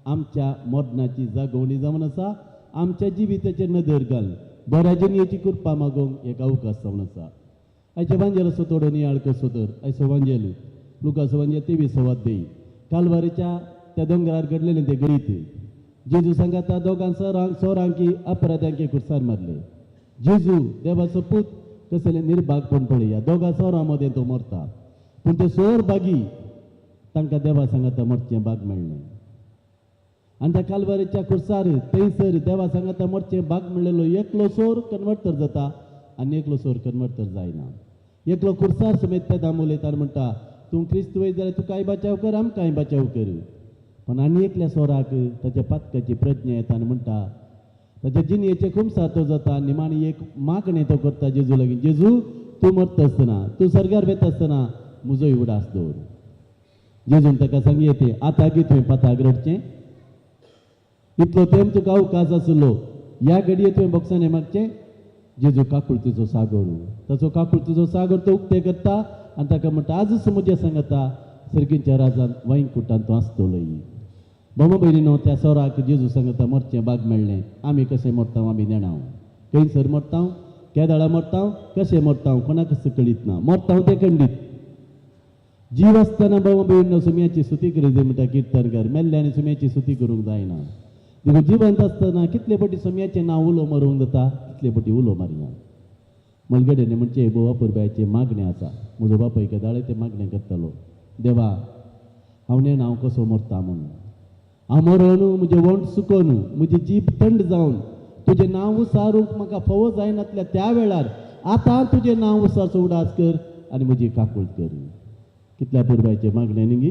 आमच्या मोर्नाची जागोवणी जावन आसा. आमच्या जिविताचेर नदर घाल, बऱ्या जिणेची कृपा मागोवंक एक अवकाश जावन आसा. आयचे वांजेल असो थोडो नियाळ कसो तर आयचो वांजेल लुकास वांजेल 23 कालवारीच्या त्या दोंगरार घडलेलें तें गरीत. जेजू सांगता दोगां सोरांकी अपराध्यांकी खुर्सार मारले. जेजू देवाचो पूत कसले निर्भागपण पळया. दोगां सोरां मदें तो मरता. पूण ते सोर बागी तांकां देवा सांगता मरचें भाग मेळ्ळें. आनी त्या कालवारीच्या खुर्सार थंयसर देवा सांगता मरचें भाग मेळ्ळेलो एकलो सोर कन्वर्ट तर जाता आनी एकलो सोर कन्वर्ट तर जायना. एकलो खुर्सार समेत त्या दामोलयता आनी म्हणटा तूं क्रिस्त वय जाल्यार तुकाय बचाव कर, आमकांय बचाव कर. पण आनी एकल्या सोराक ताच्या पातकाची प्रज्ञा येता आनी म्हणटा ताच्या जिणयेचे खूब सातो जाता निमाणी एक मागणे तो करता जेजू लागीं जेजू तूं मरता आसतना तूं सर्गार वेता आसतना म्हजोय उडास दवर जेजून ताका सांगी येते आतां गी तुवें पाताक रडचें इतलो तेंप तुका अवकाश आसलो ह्या घडये तुवें बॉक्सांनी मागचें जेजू काकुळतीचो सागर ताचो काकुळतीचो सागर तो उक्ते करता आनी ताका म्हणटा आजूच म्हज्या सांगता सर्गींच्या राजान वैकुंठांत तूं आसतलोय भावा भयणीनो त्या सोराक जेजू सांगता मरचें बाग मेळ्ळें आमी कशें मरता आमी नेणाव खंयसर मरता केदाळा मरता कशें मरता कोणाक कळीत ना मरता तें खंडीत जीव आसतना भावा भयणीनो सुमयाची स्तुती करीत म्हणटा किर्तनकार मेल्ले आनी सुमयाची स्तुती करूंक जायना देखून जिवंत आसतना कितले फावटी सुमयाचें नांव उलो मारूंक जाता कितले फावटी उलो मारया मलगडेने म्हणचे बोवा पुरबायचे मागणें आसा म्हजो बापूय केदाळे तें मागणें करतलो देवा हांव नेण कसो मरता म्हणून हांव मरोन म्हजें वंट सुकोन म्हजी जीब थंड जावन तुजें नांव उसारूंक म्हाका फावो जायनातल्या त्या वेळार आतां तुजें नांव उसारचो उडास कर आनी म्हजी काकूळट कर कितल्या पुरबायचे मागणें न्ही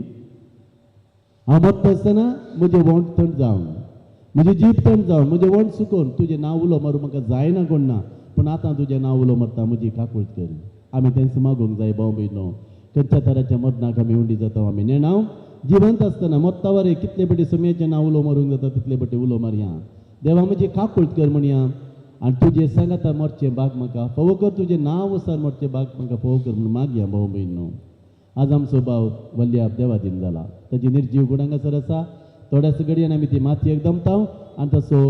हांव मरता आसतना म्हजें वंट थंड जावन म्हजी जीब थंड जावन म्हजें वंट सुकोन तुजें नांव उलो मारूं म्हाका जायना कोण ना पूण आतां तुजें नांव उलो मारता म्हजी काकूळट कर आमी तेंच मागूंक जाय भाव भयणो खंयच्या तराच्या मरणाक आमी उंडी जाता आमी नेणाव जिवंत आसतना मरता वरे कितले फावटी सुमयेचें नांव उलो मारूंक जाता तितले फावटी उलो मारया देवा म्हजी काकूळट कर म्हणया आनी तुजें सांगाता मरचें बाग म्हाका फावो कर तुजें नांव उसार मरचें बाग म्हाका फावो कर म्हूण मागया भाव भयणो आज आमचो भाव वल्ल्या देवादीन जाला ताजी निर्जीव गुणांगासर आसा थोड्याच घडयेन आमी ती मातयेक दमता आनी तसो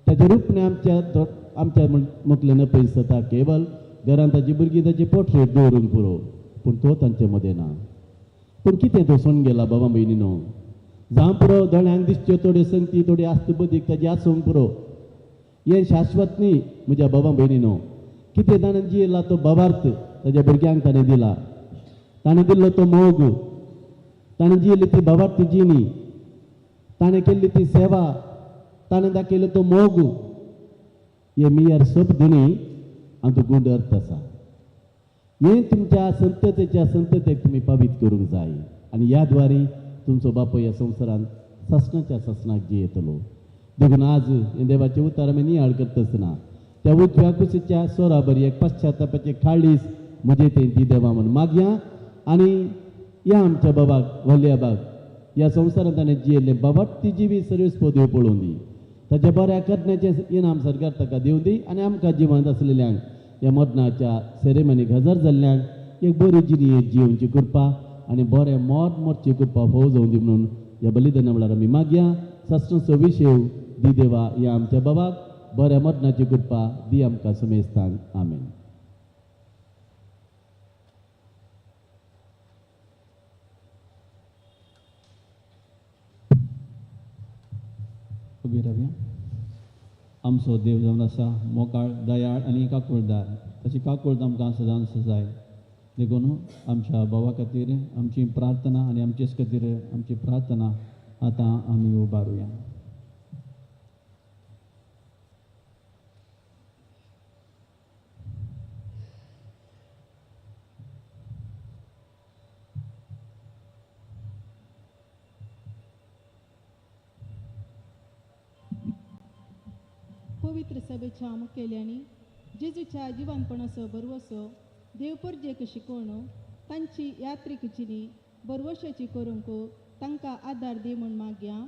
ताजें रूपणे आमच्या मुखलें पयस जाता केवल घरांत ताजी भुरगीं ताची पोर्ट्रेट दवरूंक पुरो पूण तो तांचे मदें ना पूण कितें तो सोन गेला बाबा भयणीनो जावं पुरो दोळ्यांक दिसच्यो थोड्यो संगती थोडी आस्त बदीक ताजी आसूंक पुरो हें शाश्वत न्ही म्हज्या बाबा भयणीनो कितें ताणें जियेला तो बाबार्थ ताज्या भुरग्यांक ताणें दिला ताणें दिल्लो तो मोग ताणें जियेली ती बाबार्थ जिणी ताणें केल्ली ती सेवा ताणें दाखयलो तो मोग हे मियार सोप दिणी आनी तो गूढ अर्थ आसा हें तुमच्या संततेक तुमी पावीत करूंक जाय आनी ह्या द्वारे तुमचो बापूय ह्या संवसारांत ससनाच्या ससनाक जियेतलो देखून आज हे देवाचे उतार आमी नियाळ करता आसतना त्या उजव्या कुशीच्या सोरा बरी एक पश्चातापाचे खाळीस म्हजे तें दी देवा म्हूण मागया आनी ह्या आमच्या बाबाक व्हल्या बाग ह्या संवसारांत ताणें जियेल्ले बाबाट ती जिवी सर्वेस्पो देव पळोवन दी ताच्या बऱ्या करण्याचें इनाम सरकार ताका दिवं दी आनी आमकां जिवंत आसलेल्यांक ह्या मरणाच्या सेरेमनीक हजर जाल्ल्यांक एक बरी जिणेत जियोवची कृपा आनी बरें मोर मरची कृपा फावो जावं दी म्हणून ह्या बलिदाना वेळार आमी मागया सस्नचो विशेव दी देवा ह्या आमच्या बाबाक बऱ्या मरणाची कृपा दी आमकां समेस्तान आमेन. उबी रावया. आमचो देव जावन आसा मोगाळ दयाळ आनी काकुळदार तशी काकुळट आमकां सदांच जाय देखून आमच्या भावा खातीर आमची प्रार्थना आनी आमचेच खातीर आमची प्रार्थना आतां आमी उबारुया. पवित्र सभेच्या मुखेल्यांनी जेजूच्या जिवंतपणाचो बरवसो देवपर्जेक शिकोवण तांची यात्रीक जिणी बरवशाची करूंक तांकां आदार दी म्हूण मागया.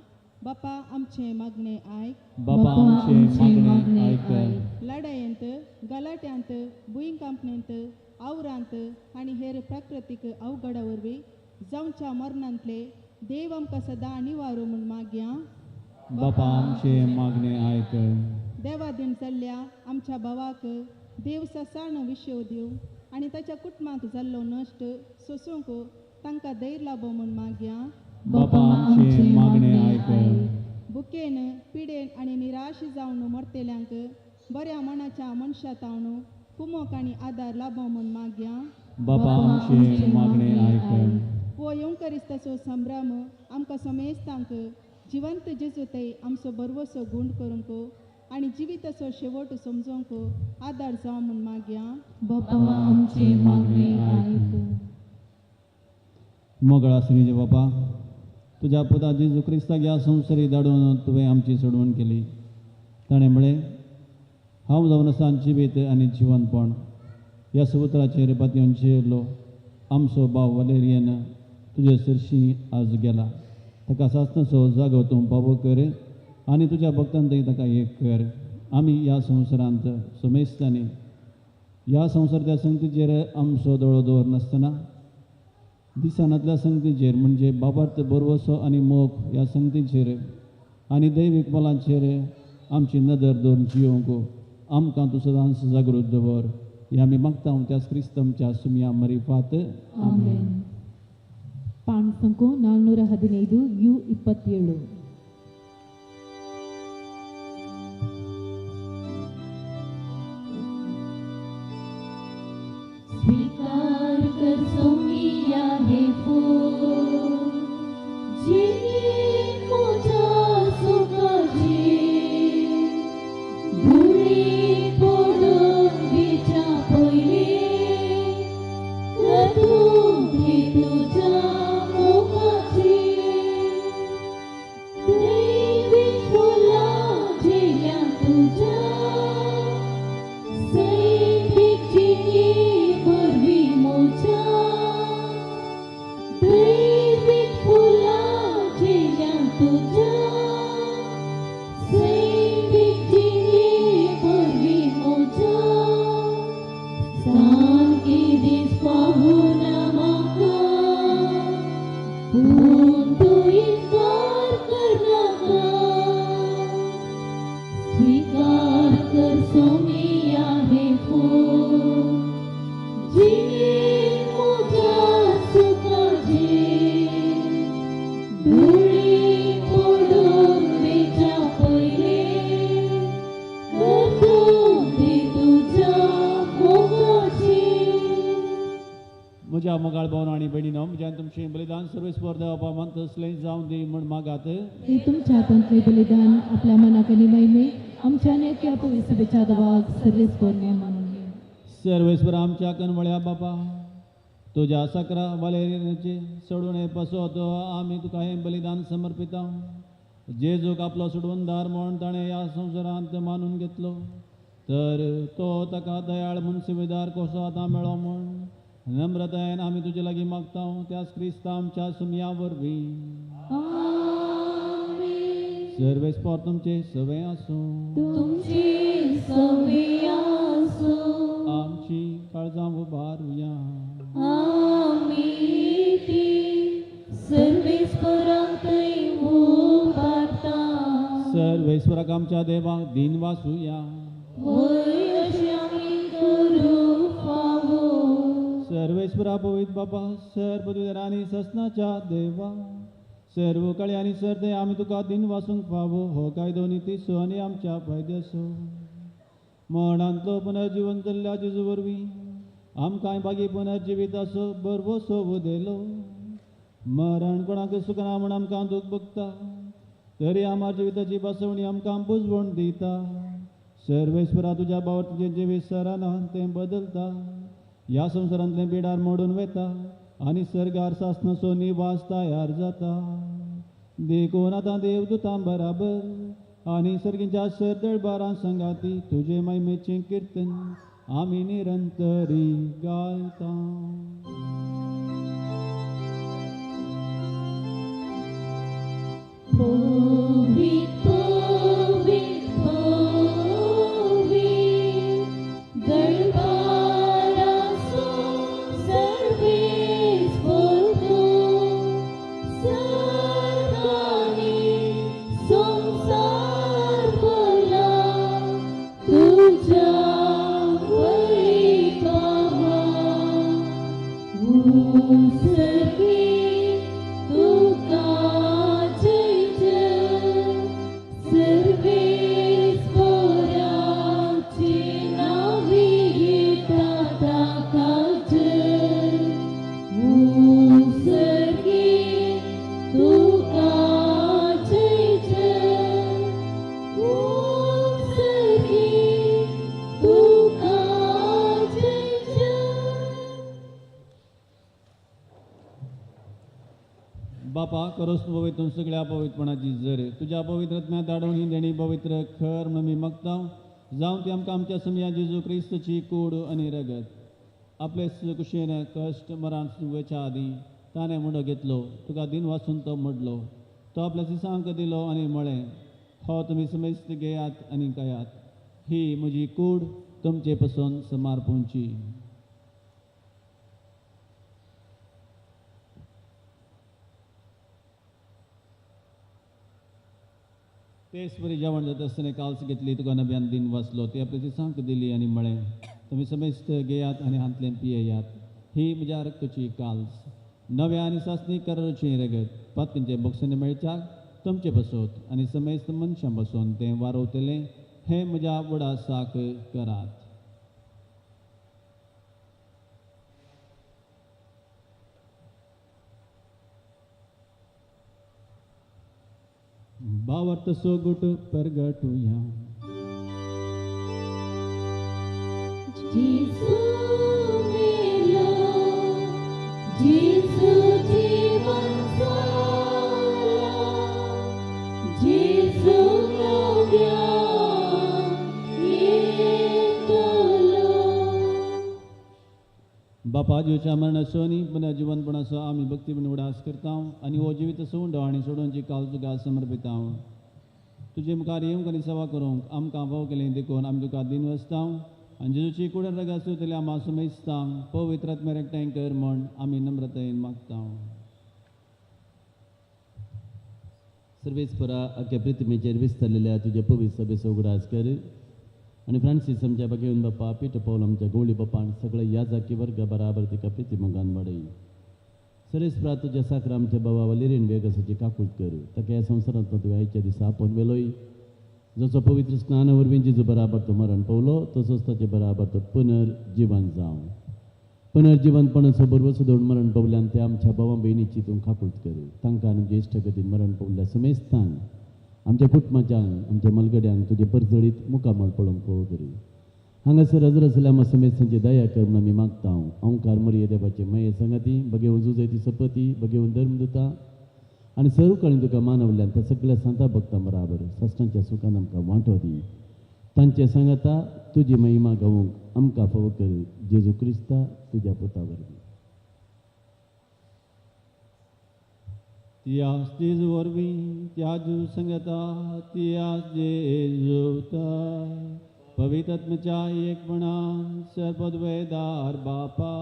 बापा आमचें मागणें आयक. बापा आमचें मागणें आयक. लढायेंत गलाट्यांत भुंय कांपणेंत आवरांत आनी हेर प्राकृतीक अवघडा वरवीं जावच्या मरणांतले देव आमकां सदां निवारो म्हूण मागया. बापा आमचें मागणें आयक. देवादीन जाल्ल्या आमच्या भावाक देव ससाण विशेव दिवं आनी ताच्या कुटुंबाक जाल्लो नश्ट सोसूंक तांकां धैर्य लाभो म्हूण मागया. बापा आमचें मागणें आयक. बुकेन पिडेन आनी निराश जावन मरतेल्यांक बऱ्या मनाच्या मनशा तावन कुमोक आनी आदार लाभो म्हूण मागया. बापा आमचें मागणें आयक. वो येवंकरिस्ताचो संभ्रम आमकां समेस्तांक जिवंत जेजूतय आमचो बरवसो गुंड करूंक आनी जिविताचो शेवट समजोवंक आदार जावं म्हूण मागया. बापा आमचें मागणें आयक. मोगळा श्रीजे बापा तुज्या पुता जेजू क्रिस्ताक ह्या संवसारी धाडून तुवें आमची सोडवण केली ताणें म्हळें, हांव जावन आसा जिवीत आनी जिवनपण. ह्या सुत्राचेर पातयेवन येयलो आमचो भाव वलेरियन तुजे सरशी आज गेला. ताका सासनचो जागो तूं फावो कर आनी तुज्या भक्तान थंय ताका एक कर. आमी ह्या संवसारांत सोमेस्तांनी ह्या संवसारांतल्या संगतीचेर आमचो दोळो दवरनासतना दिसानांतल्या संगतीचेर म्हणजे बाबार्थ बरवसो आनी मोग ह्या संगतीचेर आनी दैवीक मोलांचेर आमची नदर दवरून जियोंक आमकां तूं सदांच जागृत दवर. हे आमी मागता त्याच क्रिस्तंच्या सुमया मरिफात. ಆಮೆನ್. ಪಾನ್ ಸಂಖ್ಯೆ 415 U27. स्वीकार कर सोमिया हे फूल जे मोजा सुखाचे धुळे पडून विचा पहिले करून हे तुझ्या मोगाचे दैवी फुला झेल्या तुझ्या सैनिक चिनी भरवी मोजा दैविक फुला झेल्या तुझ्या सैनिक चिनी भरवी मोजा सारखी दीस पाहून म्हाका पूण तूं इन्कार करनाका स्वीकार कर सोमिया हे फूल जिणें म्हज्या सुखाचे धुळे पडून वेच्या पयले करतूं ती तुज्या मोगाची. म्हज्या मोगाळ भावन आनी भयणीनो, म्हज्यान तुमचें बलिदान सर्वेस्पर देवपा मन तसलें जावं दी म्हण मागात. हे तुमच्या हातांतलें बलिदान आपल्या मनाक आनी महिमे आमच्या नेत्या पवित्र सभेच्या दबाक सर्वेस्पर मानून घे. सर्वेस्पर आमच्या कनवळ्या बापा, तुज्या सकरा वालेरीचे सोडून पसोत आमी तुका हें बलिदान समर्पिता. जेजूक आपलो सोडवणदार म्हण ताणें ह्या संवसारांत मानून घेतलो, तर तो ताका दयाळ म्हूण सुबेदार कसो आतां मेळो म्हण नम्रतायेन आमी तुजे लागीं मागता. त्याच क्रिस्त आमच्या सुमया वरवीं सर्वेस्पर तुमचे सवय आसूं. तुमची सवय आसूं. आमची काळजां उबारुया. आमी ती सर्वेस्पराक थंय उबारता. सर्वेस्पराक आमच्या देवाक दिन वासुया. होय अशें आमी करूंक फावो. सर्वेस्परा पवित्र बाबा, सर्व आनी ससनाच्या देवा, सर्व काळी आनी सर्ते आमी तुका दिन वासूंक फावो. हो कायदो नितीसो आनी आमच्या फायद्याचो मरणांतलो पुनर्जीवन जाल्ल्या जेजू वरवीं आमकां बागी पुनर्जिविताचो बरवो सोबो दिलो. मरण कोणाक सुखना म्हण आमकां दूख भोगता, तरी आमच्या जिविताची बसवणी आमकां बुजवण दिता. सर्वेस्परा तुज्या भावार तुजें जिवीत सराना तें बदलता. ह्या संवसारांतलें बिडार मोडून वेता आनी सर्गार सासनाचो निवास तयार जाता. देखून आतां देवदूतां बराबर आनी सर्गींच्या सरदळबारां संगाती तुजे महिमेचें किर्तन आमी निरंतरी गायता. पवित्र पवित्र पवित्र दरबाराचो सर्वेस्पर तूं. सर्ग आनी संवसार भरला तुज्या वैभवान. बापा करोस पवित्र सगळ्या पवित्रपणाची जर तुझ्या पवित्रत्म्या धाडून ही देणी पवित्र खर म्हणून मी मागता जाऊन ती आमकां आमच्या समया जेजू क्रिस्तची कूड आनी रगत आपले कुशेन कश्ट मरण सुवेच्या आदी ताणें मुडो घेतलो तुका दिन वाचून तो मोडलो तो आपल्या सिसांक दिलो आनी म्हळें हो तुमी समेस्त घेयात आनी खायात ही म्हजी कूड तुमचे पसून समर्पणची. तेच बरी जेवण जाता आसतना काल्स घेतली तुका नब्यान दिन वाचलो ती आपल्या सिसांक दिली आनी म्हळें तुमी समेस्त घेयात आनी हातल्यान पियेयात ही म्हज्या रक्ताची काल्स नव्या आनी सासणी कराची रगत पातकींचे बक्षणे मेळच्याक तुमचे बसोत आनी समेस्त मनशां बसोन तें वारोवतलें हें म्हज्या बुडा साक करात. भावार्थ सोगुट परगटुया. जेसू मेलो जेसू जीवन सारा जेसू नव्या येतलो. बापा जीवच्या मरणाचो आनी पुन्हा जिवनपणाचो आमी भक्ती म्हणून उडास करता आनी हो जिवीत सोडून आनी सोडूनची काल तुका समर्पिता. तुजे मुखार येवंक आनी सेवा करूंक आमकां भाव केलें देखून आमी तुका दिन वसता आनी जेजूची कुडर रगास उरतली आम्हा सुमेस्ता पवित्र आत्म्यार एकठांय कर म्हण आमी नम्रतायेन मागता. सर्वेस्परा अख्ख्या पृथ्वीचेर विस्तारलेल्या तुझ्या पवित्र सभेचो उगडास कर आणि फ्रांसीस आमच्या घेऊन बाप्पा पीठ पावल आमच्या गवळी बापान सगळं या जाकी वर्ग बराबर तिका प्रिती मंगान वाडय. सर्वेस्परा तुझ्या साखर आमच्या बाबा वलिरेन वेगसाची काकूट कर ताका ह्या संवसारांत तुवें आयच्या दिसा आपोवन वेलोय जसो पवित्र स्नाना वरवीं जेजू बराबर तो मरण पावलो तसोच ताचे बराबर तो पुनर्जीवन जावं. पुनर्जीवनपणाचो बरोबर सुदोड मरण पावल्यान त्या आमच्या भावा भयणीची तूं खाकूट कर तांकां आनी ज्येश्ठ गतीन मरण पावल्या समेस्तांक आमच्या कुटुंबाच्यांक आमच्या मलगड्यांक तुजे परजळीत मुखामळ पळोवंक पळोव कर. हांगासर हजर आसल्या आम्हा समेस्तांची दया कर म्हूण आमी मागता. ओंकार मरिये देवाचे मये संगती बगेवन जुजयती सपती बगेवन धर्मदुता आनी सर्व कळीन तुका मानवल्यान त्या सगळ्या सांता भक्तां बराबर साश्टांच्या सुखान आमकां वांटो दी. तांचे सांगता तुजी महिमा गावूंक आमकां फावो कर जेजू क्रिस्ता तुज्या पुता वरवीं. तियास जेजू वरवीं त्याजू संगता तियास जेजूताय पवित्र आत्म्याच्या एकपणान सर्वद्वेदार बापा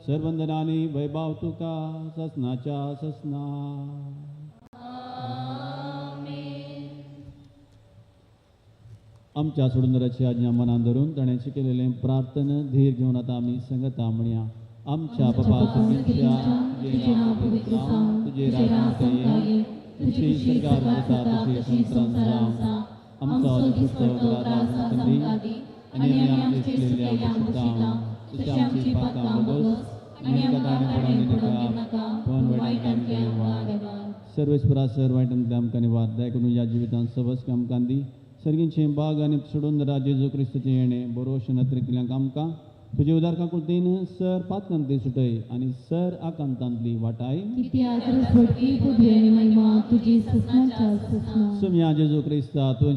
सर्वंदनानी वैभाव तुका ससनाच्या ससना. आमच्या सोडूनराची आज्ञा मनान धरून ताणें शिकयलेलें प्रार्थना धीर घेवन आतां आमी संगता म्हणया. आमच्या बापा तुझे नांव पवित्र जावं तुजे राज्य येवं तुजी सरकार जाता तशी संवसारांत जावं. आमचो दिवचो आदार दी आनी आमी केलेल्या आमच्या तशी आमची पातकां बगोस आनी आमकां ताणें पडोवंक नाका पण वायटांतल्यान केव्हा. सर्वेस्परा सर वायटांतल्यान आमकां निवार दया करून ह्या जिवितांत सबस आमकां दी. सर्गींचें बाग आनी सोडून जेजू क्रिस्ताचें येणें बरोवशें नत्रिकिल्यांक आमकां तुजे उदार काकुळतीन सर पातकांतली सुटय आनी सर आकांतांतली वाटाय. सुम्या जेजू क्रिस्ता तुवें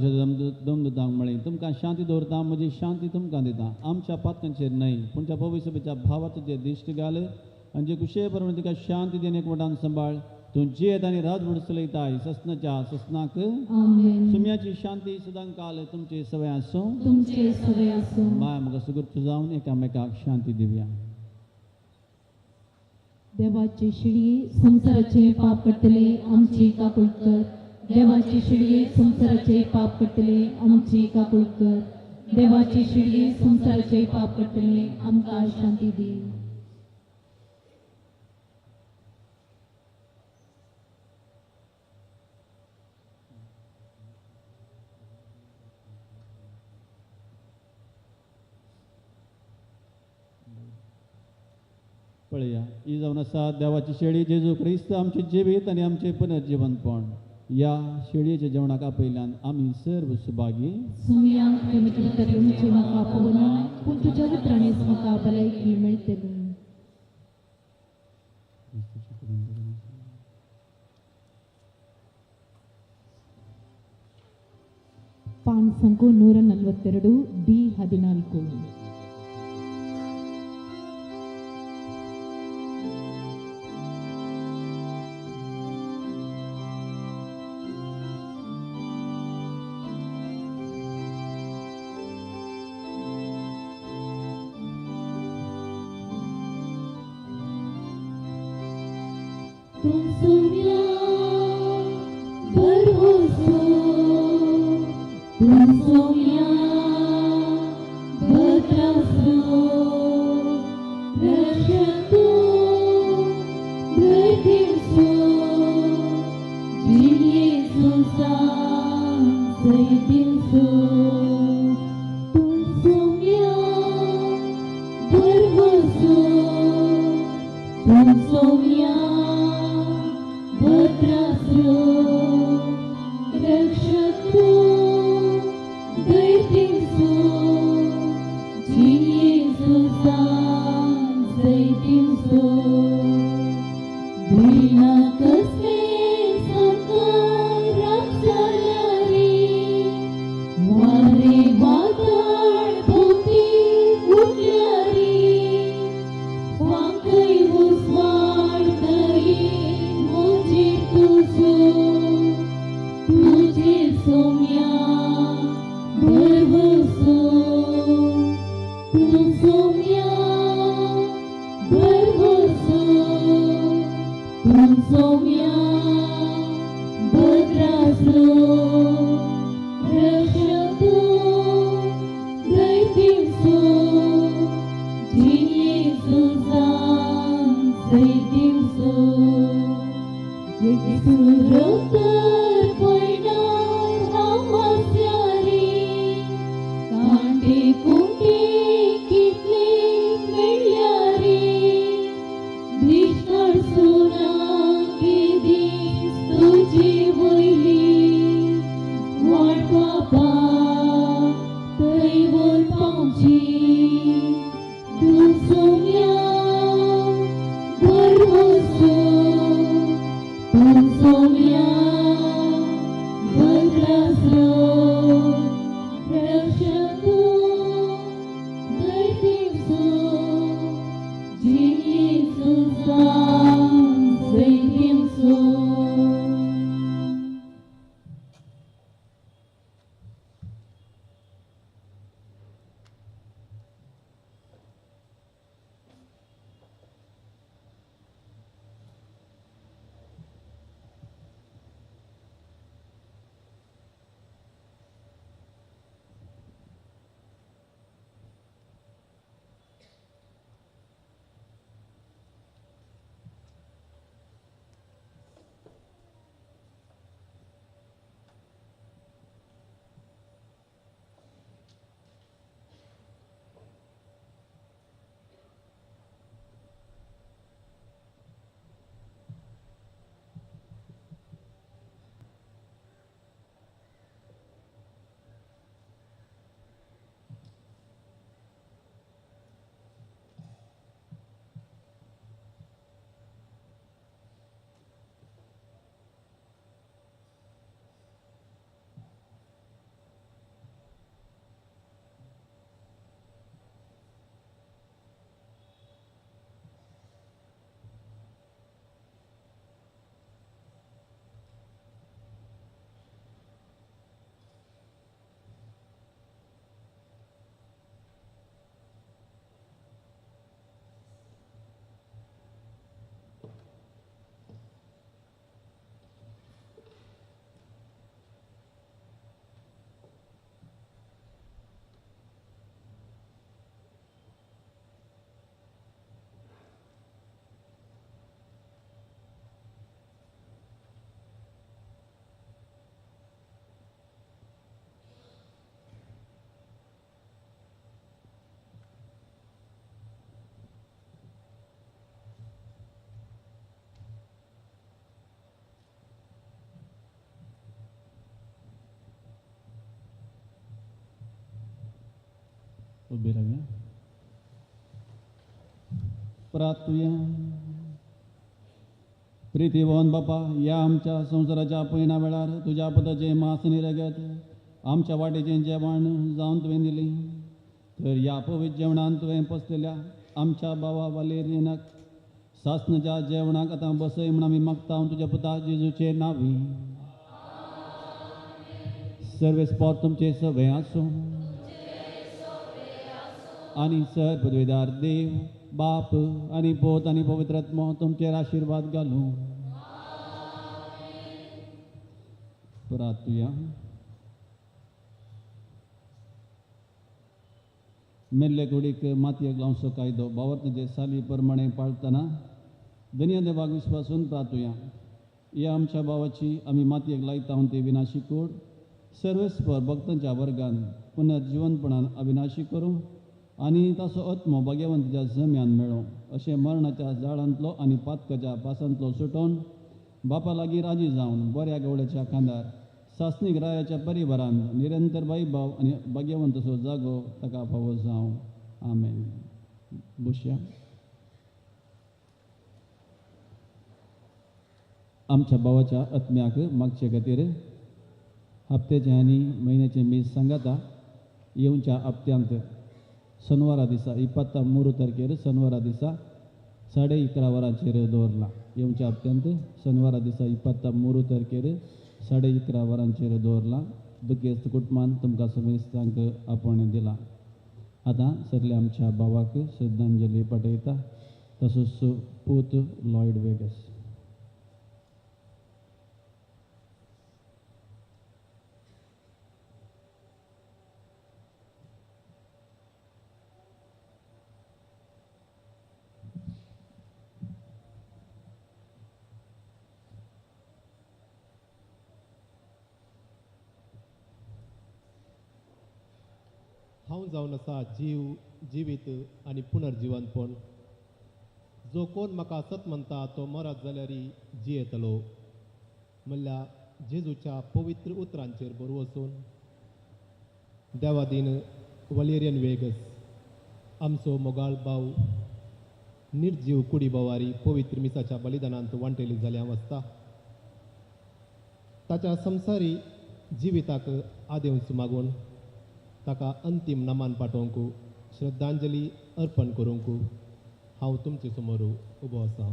दमदुतांक म्हळें तुमकां शांती दवरता म्हजी शांती तुमकां दिता. आमच्या पातकांचेर न्हय पूण त्या पवित्र सभेच्या भावाचेर दिश्ट घाल आनी जे कुशे परमेन तिका शांती देन एकवटान सांबाळ. तूं जियेत आनी रात म्हूण चलयताय ससनाच्या ससनाक. सुम्याची शांती सदां काल तुमचे सवय आसूं माय म्हाका सुगुर्त जावन एकामेकाक शांती दिवया. देवाची शिडी संसाराचे पाप कट्टले आमची काकूळ कर. देवाची शिडी संसाराचे पाप कट्टले आमची काकूळ कर. देवाची शिडी संसाराचे पाप कट्टले आमकां शांती दी. पळया ही जावन आसा देवाची शेळी जेजू क्रिस्त आमचे जिवीत आनी आमचे पुनर्जीवनपण. या शेळयेच्या जेवणाक आपयल्यान आमी सर्व सुभागी. सुमयांक प्रेमची करुणेची म्हाका पवना पूण तुज्या उतरांनीच म्हाका भलायकी मेळटली. ಸಂಕು 142 ಡಿ 14. उभे राहूया. प्रार्थूया. प्रितीवोन बापा, या आमच्या संसाराच्या पहिल्या वेळार तुझ्या पदाचे मास निरगत आमच्या वाटेचें जेवण जावन तुवें दिली, तर ह्या पवित्र जेवणान तुवें पसलेल्या आमच्या भावा वालेरियनाक सासणाच्या जेवणाक आतां बसय म्हण आमी मागता हांव तुज्या पुता जेजूचे नांवी. सर्वेस्पोर तुमचे सभे आसूं आनी सर पदवेदार देव बाप आनी पोत आनी पवित्र आत्मो तुमचेर आशिर्वाद घालूं. प्रार्थुया. मेल्ले कुडीक मातयेक लावचो कायदो भावार्थाचे साली प्रमाणे पाळतना धन्य देवाक विस्वासून प्रार्थुया. ह्या आमच्या भावाची आमी मातयेक लायता हांव ती विनाशी कूड सर्वेस्पर भक्तांच्या वर्गान पुनर्जिवनपणान अविनाशी करूं आनी ताचो आत्मो भाग्यवंताच्या जम्यान मेळो. अशें मरणाच्या जाळांतलो आनी पातकाच्या पासांतलो सुटोवन बापा लागीं राजी जावन बऱ्या गवळ्याच्या खांदार सासणीक रायाच्या परिवारान निरंतर वैभव आनी भाग्यवंतसो जागो ताका फावो जावं. आमेन. बुशया. आमच्या भावाच्या आत्म्याक मागचे खातीर हप्त्याचे आनी म्हयन्याचे मीस सांगाता. येवच्या हप्त्यांत शनिवारा दिसा 23 तारखेर शनिवारा दिसा 11:30 वरांचेर दवरला. येवच्या हप्त्यांत शनिवारा दिसा 23 तारखेर 11:30 वरांचेर दवरला. दुखेस्त कुटुंबान तुमकां समेस्तांक आपण दिला. आतां सगल्या आमच्या भावाक श्रद्धांजली पाठयता. तसोच पूत लॉयड वेगस. हांव जावन आसा जीव जिवीत आनी पुनर्जिवनपण. जो कोण म्हाका सत म्हणटा तो मरत जाल्यारय जियेतलो. म्हणल्यार जेजूच्या पवित्र उतरांचेर बरो वचून देवादीन वलेरियन वेगस आमचो मोगाळ भाव निर्जीव कुडी बोवारी पवित्र मिसाच्या बलिदानांत वांटेली जाल्यार वचता. ताच्या संवसारी जिविताक आदेंवच मागून ताका अंतीम नमान पाठोवंक श्रद्धांजली अर्पण करूंक हांव तुमचे समोर उबो आसा.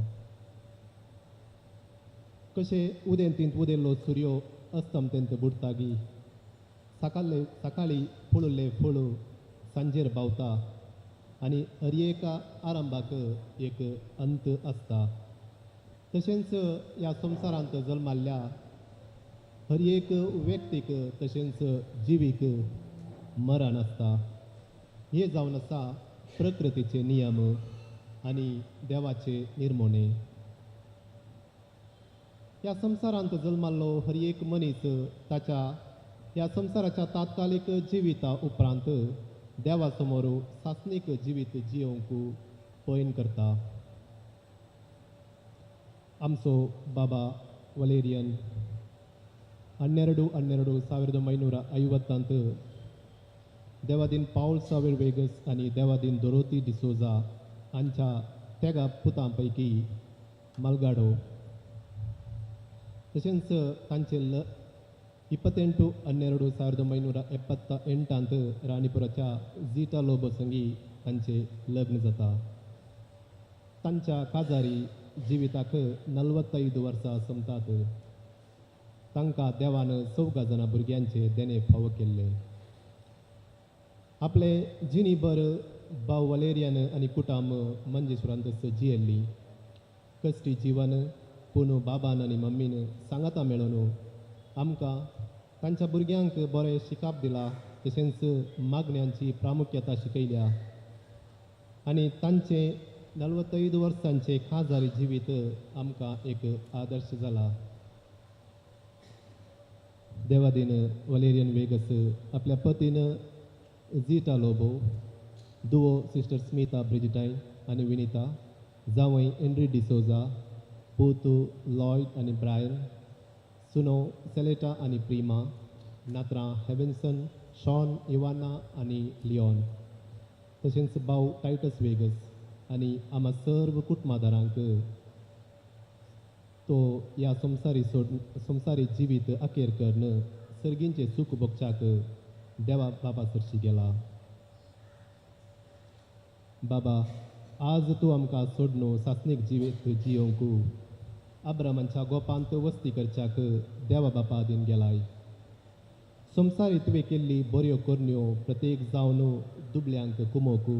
कशें उदेंतींत उदेल्लो सूर्यो अस्तमतेंत बुडटागी सकाळी फुळिल्ले फळ सांजेर भावता आनी हर एका आरंभाक एक अंत आसता. तशेंच ह्या संवसारांत जल्माल्ल्या हर एक व्यक्तीक तशेंच जिवीक मरण आसता. हे जावन आसा प्रकृतीचे नियम आनी देवाचे निर्मोणे. ह्या संवसारांत जल्माल्लो हर एक मनीस ताच्या ह्या संवसाराच्या तात्कालीक जिविता उपरांत देवा समोर सासणीक जिवीत जियोवंक पयन करता. आमचो बाबा वलेरियन 12/12/1950 देवादीन पावल सावेर वेगस आनी देवादीन दोरोती डिसोजा हांच्या तेगा पुतां पैकी मलगाडो. तशेंच तांचे 28/12/1978 राणीपुराच्या झीटा लोबो संगी तांचे लग्न जाता. तांच्या काजारी जिविताक 45 वर्सां संपतात. तांकां देवान 14 जाणां भुरग्यांचे देणे फावो केल्ले. आपले जिणीभर भाव वलेरियन आनी कुटाम मंजेश्वरांत जियेल्ली. कश्टी जिवन पूण बाबान आनी मम्मीन सांगाता मेळून आमकां तांच्या भुरग्यांक बरें शिकाप दिला. तशेंच मागण्यांची प्रामुख्यता शिकयल्या आनी तांचे 45 वर्सांचे खाजारी जिवीत आमकां एक आदर्श जाला. देवादीन वलेरियन वेगस आपल्या पतीन झीटा लोबो, दुवो सिस्टर स्मिता ब्रिजिटाईन आनी विनिता, जावय एंड्री डिसोजा, पूत लॉयड आनी ब्रायन, सुनो सेलेटा आनी प्रिमा, नात्रां हेविन्सन, शॉन, इवाना आनी लिओन. तशेंच भाव टायटस वेगस आनी आम्हा सर्व कुटुंबादारांक तो ह्या संवसारी जिवीत अखेर करून सर्गींचे सूख भोगच्याक देवा बाबा सरशी गेला. बाबा आज तूं आमकां सोडनो सासणीक जिवेत जियोंकू अब्रामांच्या गोपांत वस्ती करच्याक देवा बापा दिन गेलाय. संवसार तुवें केल्ली बऱ्यो करण्यो प्रत्येक जावन दुबल्यांक कुमोवकू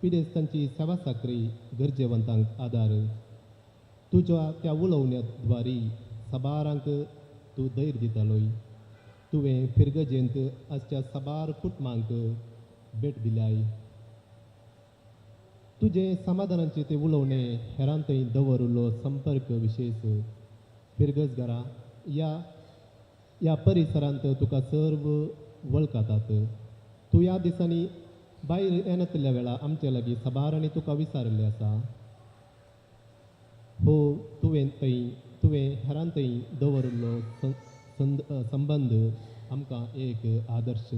पिडेस्तांची सेवा साकरी गरजेवंतांक आदार. तुज्या त्या उलोवण्याद्वारी सबारांक तूं धैर्य दितालोय. तुवें फिरगजेंत आजच्या सबार कुटुंबांक भेट दिल्याय. तुजें समाधानाचें तें उलोवणें हेरां थंय दवरिल्लो संपर्क विशेश फिरगजगारा ह्या परिसरांत तुका सर्व वळखतात. तूं ह्या दिसांनी भायर येनातल्या वेळा आमचे लागीं सबारांनी तुका विचारिल्लें आसा. हो तुवें हेरां थंय दवरिल्लो संबंद आमकां एक आदर्श.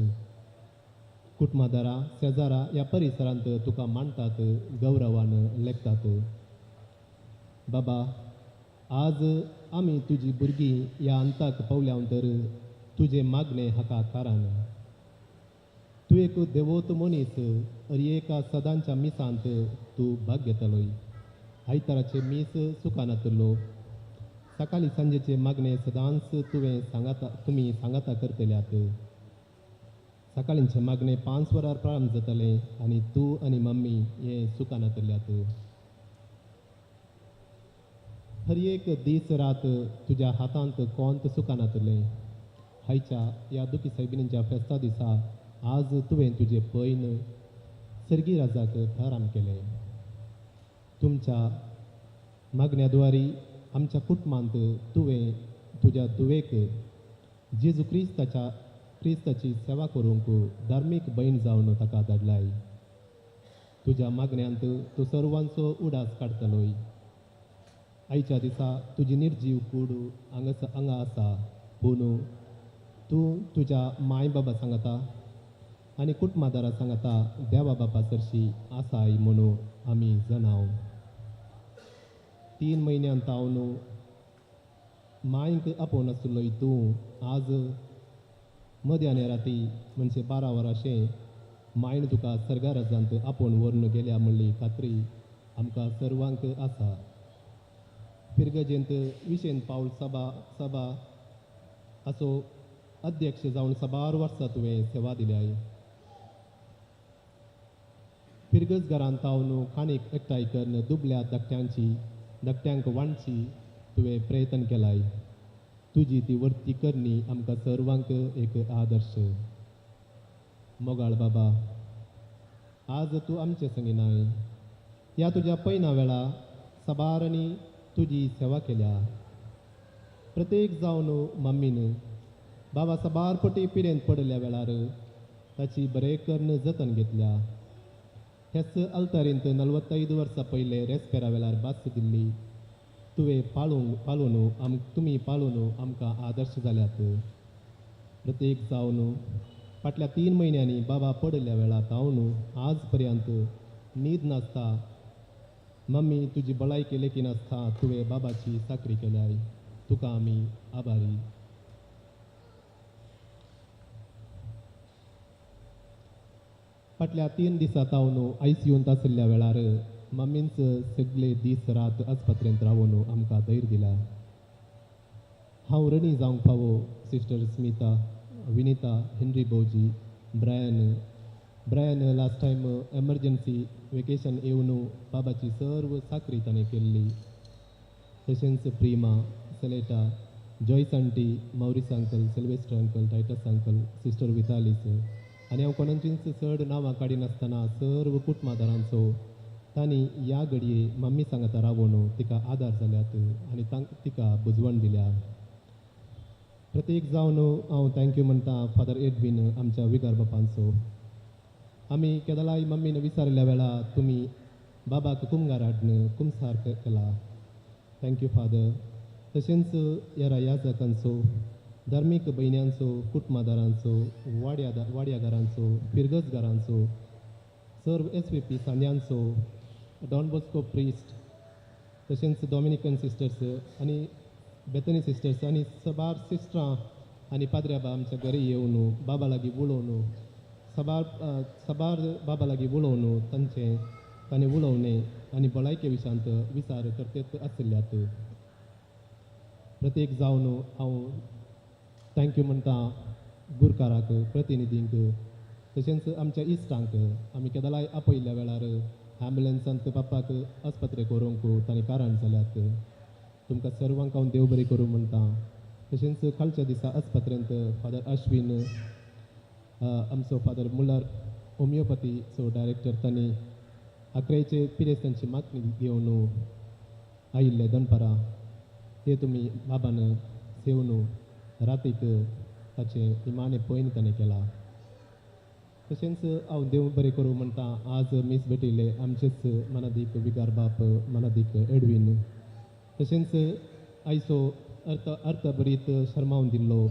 कुटुंबादारा शेजारा ह्या परिसरांत तुका मानतात, गौरवान लेखतात. बाबा आज आमी तुजी भुरगीं ह्या अंताक पावल्यानंतर तुजें मागणें हाका कारण. तूं एक देवोत मनीस एका सदांच्या मिसांत तूं भाग घेतलोय. आयताराचे मीस सुखानातलो सकाळी सांजेचे मागणें सदांच तुमी सांगाता करतल्यात. सकाळींचे मागणें 5 वरार प्रारंभ जातलें आनी तूं आनी मम्मी हे सुखानातल्यात. हर एक दीस रात तुज्या हातांत कोंत सुखानातलें. हायच्या ह्या दुखी सायबिणींच्या फेस्ता दिसा आज तुवें तुजें पैन सर्गी राजाक थाराम केलें. तुमच्या मागण्याद्वारी आमच्या कुटुंबांत तुवें तुज्या दुवेक जेजू क्रिस्ताची सेवा करूंक धार्मीक भयण जावन ताका धाडलाय. तुज्या मागण्यांत तूं सर्वांचो उडास काडटलोय. आयच्या दिसा तुजी निर्जीव कूड हांगा आसा पूण तूं तुज्या माय बाबा सांगता आनी कुटुंबादारा सांगता देवा बापा सरशी आसाय म्हणून आमी जाणाव. 3 म्हयन्यांत हांव मांयक आपोवन आसलोय. तूं आज मध्यान राती म्हणजे 12 वरांशें मायन तुका सर्गा राजांत आपोवन व्हरून गेल्या म्हणली खात्री आमकां सर्वांक आसा. फिरगजेंत विशेन पावल सभा असो अध्यक्ष जावन सबार वर्सां तुवें सेवा दिल्याय. फिरगजगारांत हांव खाणीक एकठांय करून दुबल्या धाकट्यांक वांडची तुवें प्रयत्न केलाय. तुजी ती वर्ती करणी आमकां सर्वांक एक आदर्श. मोगाळ बाबा आज तूं आमचे संगिनाय. ह्या तुज्या पैना वेळा सबारांनी तुजी सेवा केल्या. प्रत्येक जावन मम्मीन बाबा सबार पटी पिडेंत पडल्या वेळार ताची बरें करून जतन घेतल्या. हेच अल्तारींत 45 वर्सां पयले रेस्पेरा वेळार बास दिल्ली तुमी पाळून आमकां आदर्श जाल्यात. प्रत्येक जावन फाटल्या 3 म्हयन्यांनी बाबा पडल्या वेळार हांव आज पर्यंत न्हीद नासता मम्मी तुजी भलायकी लेकी नासता तुवें बाबाची साकरी केल्याय. तुका आमी आभारी. फाटल्या 3 दिसांत हांव ICUंत आशिल्ल्या वेळार मम्मींच सगळे दीस रात आस्पत्रेंत रावून आमकां धैर्य दिला. हांव रणी जावंक फावो सिस्टर स्मिता, विनिता, हेनरी भोवजी, Brian last time emergency vacation येवन बाबाची सर्व साकरी ताणें केल्ली. तशेंच Prima, Celeta, Joyce aunty, Maurice uncle, Sylvester uncle, Titus uncle, sister Vitalis आनी हांव कोणाचींच चड नांवां काडिनासतना सर्व कुटुंबादारांचो तांणी ह्या घडये मम्मी सांगता रावून तिका आदार जाल्यात आनी तिका बुजवण दिल्या. प्रत्येक जावन हांव थँक्यू म्हणटा फादर एडवीन आमच्या विगार बापांचो. आमी केदलाय मम्मीन विचारल्या वेळा तुमी बाबाक कुमगार हाडून कुमसार केला. Thank you father. तशेंच ह्या याजकांचो, धार्मीक भयण्यांचो, कुटुंबादारांचो, वाड्यागारांचो, फिरगजगारांचो, सर्व SVP सांद्यांचो, डॉन बॉस्को प्रिस्ट, तशेंच डॉमिनिकन सिस्टर्स आनी बेथनी सिस्टर्स आनी सबार सिस्टरां आनी पाद्र्या आमच्या घरी येवन बाबा लागीं उलोवन सबार बाबा लागीं उलोवन तांणी उलोवणे आनी भलायके विशांत विचार करतेत आशिल्ल्यात प्रत्येक जावन हांव थँक्यू म्हणटा गुरकाराक प्रतिनिधींक तशेंच आमच्या इश्टांक आमी केदलाय आपयल्ल्या वेळार ॲम्ब्युलन्सांत बापाक आस्पत्रे करूंक तांणी कारण जाल्यात तुमकां सर्वांक हांव देव बरें करूं म्हणटा तशेंच कालच्या दिसा आस्पत्रेंत फादर अश्विन आमचो फादर मुल्लर होमिओपॅथीचो डायरेक्टर तांणी अकरायेचे पिरेस्तांची मागणी घेवन आयिल्ले दनपारां ते तुमी बाबान सेवन रातीक ताचे निमाणे पयन ताणें केला तशेंच हांव देव बरें करूं म्हणटा आज मीस भेटयले आमचेच मनादीक विगार बाप मनादीक एडवीन तशेंच आयचो अर्थभरीत शर्मावन दिल्लो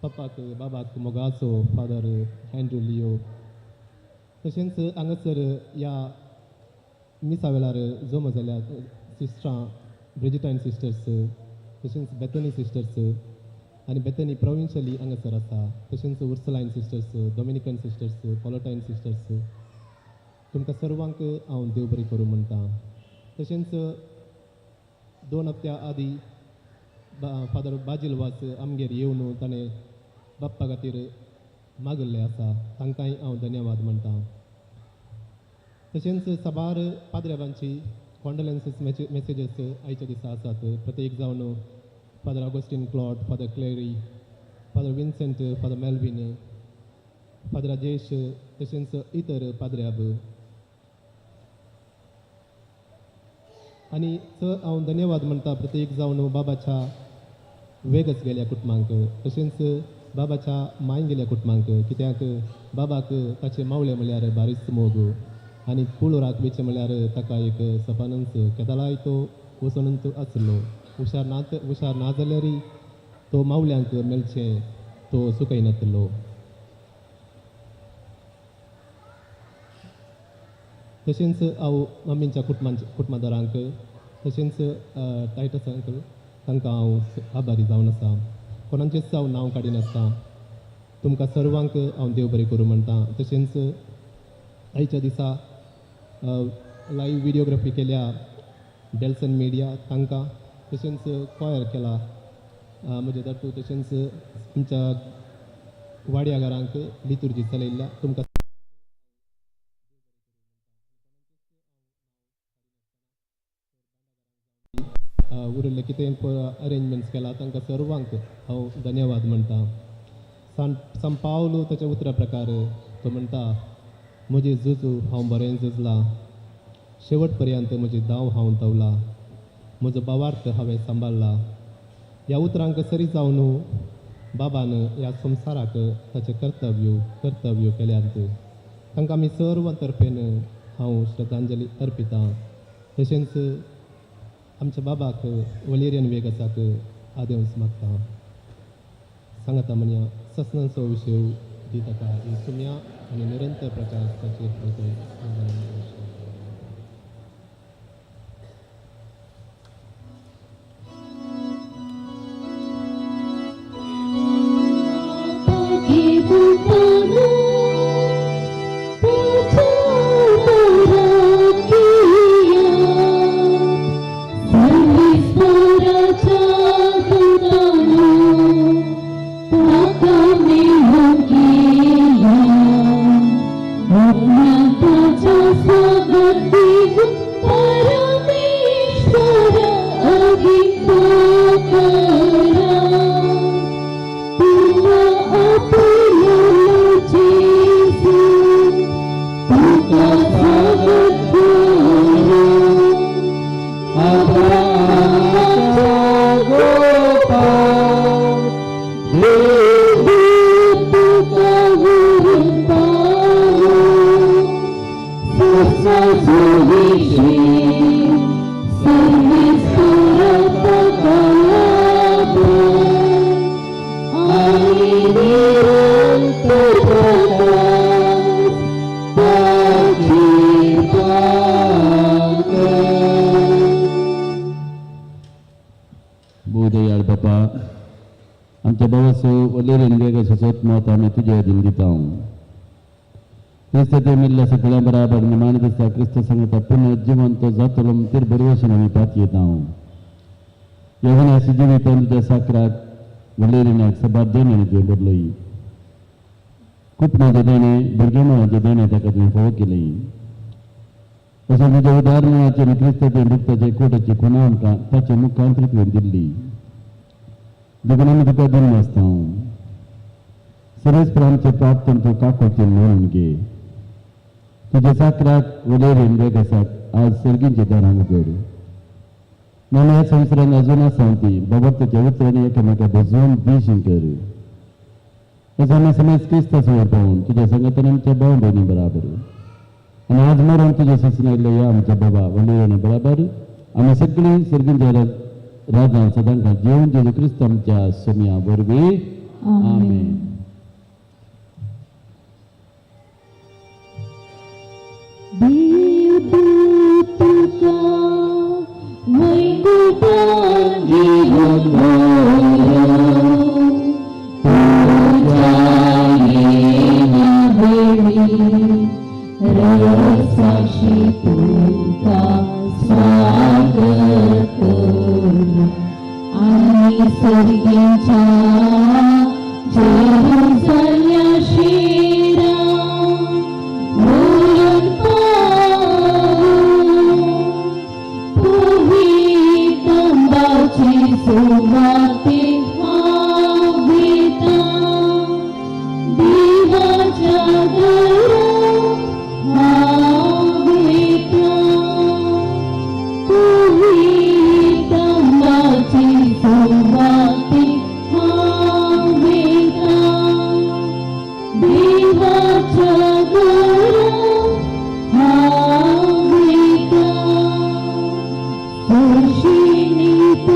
पप्पाक बाबाक मोगाचो फादर हँड्रू लियो तशेंच हांगासर ह्या मिसा वेळार जमा जाल्या सिस्टरां ब्रिजिटायन सिस्टर्स तशेंच बेथनी सिस्टर्स आनी बेथनी प्रोविन्शली हांगासर आसा तशेंच उर्सलायन सिस्टर्स डॉमिनिकन सिस्टर्स पॉलोटायन सिस्टर्स तुमकां सर्वांक हांव देव बरें करूं म्हणटा तशेंच 2 हप्त्या आदीं फादर बाजील वास आमगेर येवन ताणें बाप्पा खातीर मागिल्लें आसा तांकांय हांव धन्यवाद म्हणटा तशेंच साबार पाद्र्याबांची कॉन्डोलेन्सीस मेसेजीस आयच्या दिसा आसात प्रत्येक जावन father Augustine Claude father Clery father Vincent father Melvin father Rajesh तशेंच इतर पाद्र्याब आनी हांव धन्यवाद म्हणटा प्रत्येक जावन बाबाच्या वेगस गेल्या कुटुंबांक तशेंच बाबाच्या मायन गेल्या कुटुंबांक कित्याक बाबाक ताचे मावळे म्हळ्यार बारीस मोग आनी कुळोराक वेचे म्हळ्यार ताका एक सपानंच केदालाय तो वसणंत आसलो हुशार ना जाल्यारय तो मावल्यांक मेलचें तो सुकयनातलो तशेंच हांव मम्मींच्या कुटुंबादारांक तशेंच टायटसांक तांकां हांव आभारी जावन आसा कोणाचेंच हांव नांव काडिनासता तुमकां सर्वांक हांव देव बरें करूं म्हणटा तशेंच आयच्या दिसा लायव्ह व्हिडिओग्राफी केल्या डेल्सन मिडिया तांकां तशेंच कॉयर केला म्हजे दाटू तशेंच आमच्या वाड्यागारांक लितुर्जी चलयल्ल्या तुमकां उरिल्ले कितें अरेंजमेंट्स केला तांकां सर्वांक हांव धन्यवाद म्हणटा सान पावलो ताच्या उतरा प्रकार तो म्हणटा म्हजें झुजू हांव बरें झुजलां शेवट पर्यंत म्हजें दांव हांव तवला म्हजो भावार्थ हांवें सांबाळ्ळा ह्या उतरांक सरी जावन बाबान ह्या संवसाराक ताचें कर्तव्य केल्यात तांकां आमी सर्व तर्फेन हांव श्रद्धांजली अर्पिता तशेंच आमच्या बाबाक वलेरियन वेगसाक आदेंस मागता सांगता म्हणया ससनांचो विशय दी ताका सुम्या आनी निरंतर प्रकाश ताचेर पडतो बोधयाळ बापा आमच्या बाबासो वलेरेन वेगळं सोत मत आम्ही तुझ्या अधीन दिता क्रिस्त ते मिल्ल्या सगळ्या बराबर निमाण दिसता क्रिस्त संगता पुन्हा जिवंत जातलो तिर बरोवशन आम्ही पात येता यवनाची जिवितान तुझ्या साकराक वलेरीनाक सबाद देणे तुवें बदलोई खूप माझे देणे भुरगेपणाचे देणे ताका तुवें फोव केले अशें तुज्या उदाहरणाचे क्रिस्त ते दुखताचे कोटाची खुणा आमकां ताचे मुखांतर तुवें दिल्ली देखून आमी तुका दिवन आसता सरेच आमचे प्रार्थना तूं काकोतील म्हणून घे तुझ्या साकराक वलेरेन वेगसाक आज सर्गींचे दारां उगड मन ह्या संवसारान अजून आसा ती बाबतीच्या उतरांनी एकामेका भिजवून दिशीं कर असं आमी समज क्रिस्ता समोर पावून तुज्या संगतान आमच्या भाव भयणी बराबर आनी आज मरून तुज्या ससून आयिल्ले ह्या आमच्या बाबा वलेरेनी बराबर आमी सगळीं सर्गींच्या राजान सदांकां जेवन जेजू क्रिस्त आमच्या सोम्या वरवीं आमेन. देव तुका वैकुंठांत घेऊन तुझ्या येण्यावेळी रसाशी तुका स्वागत कर आणि सर्गींच्या जेरुसल्या शिरा सुवाते हावेता देवाच्या घरा हावेता तुही तंबाची सुवाते हावेता देवाच्या घरा हावेता सुशिनीत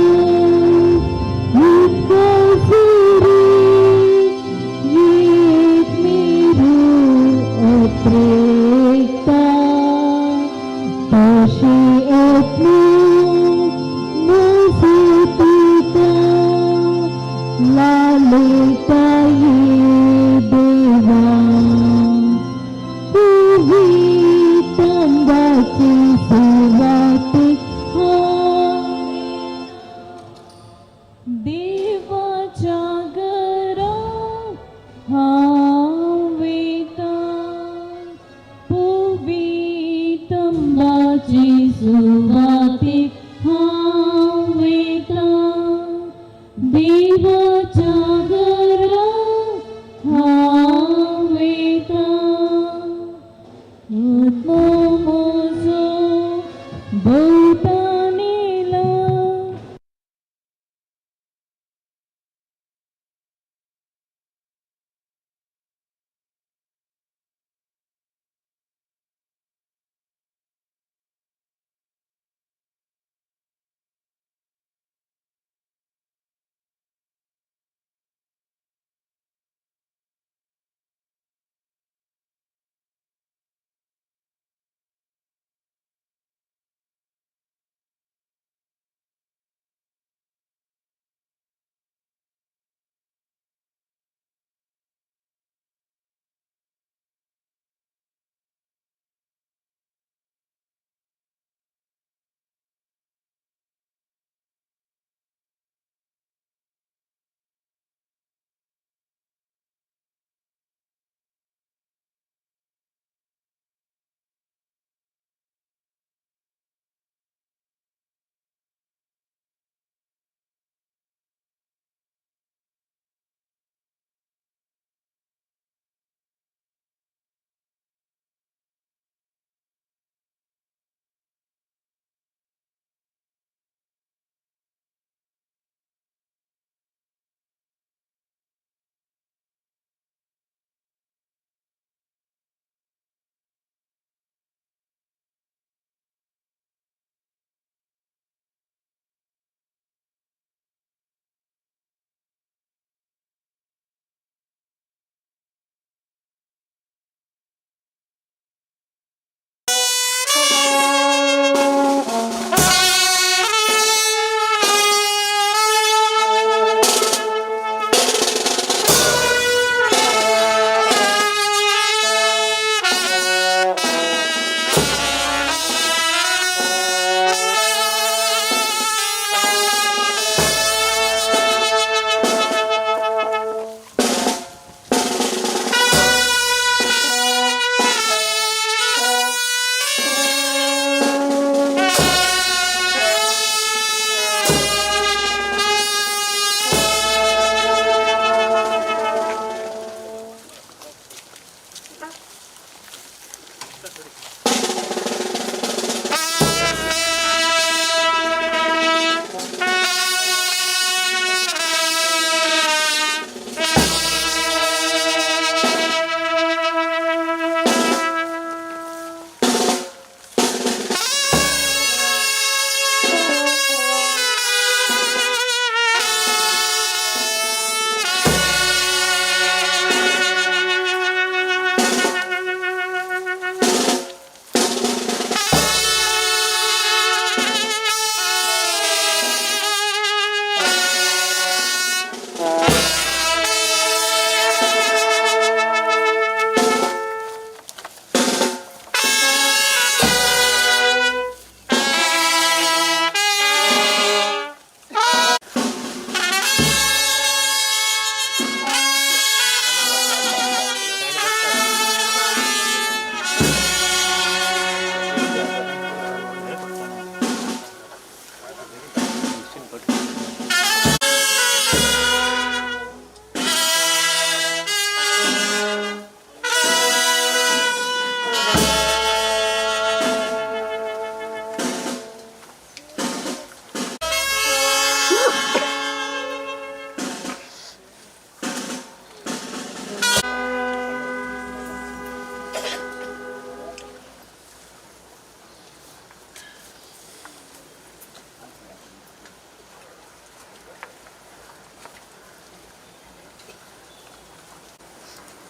देवाच्या घरा हावेता पुवी तंबाची सुवाते हावेता देवाच्या घरा हावेता आत्मा म्हजो भोवता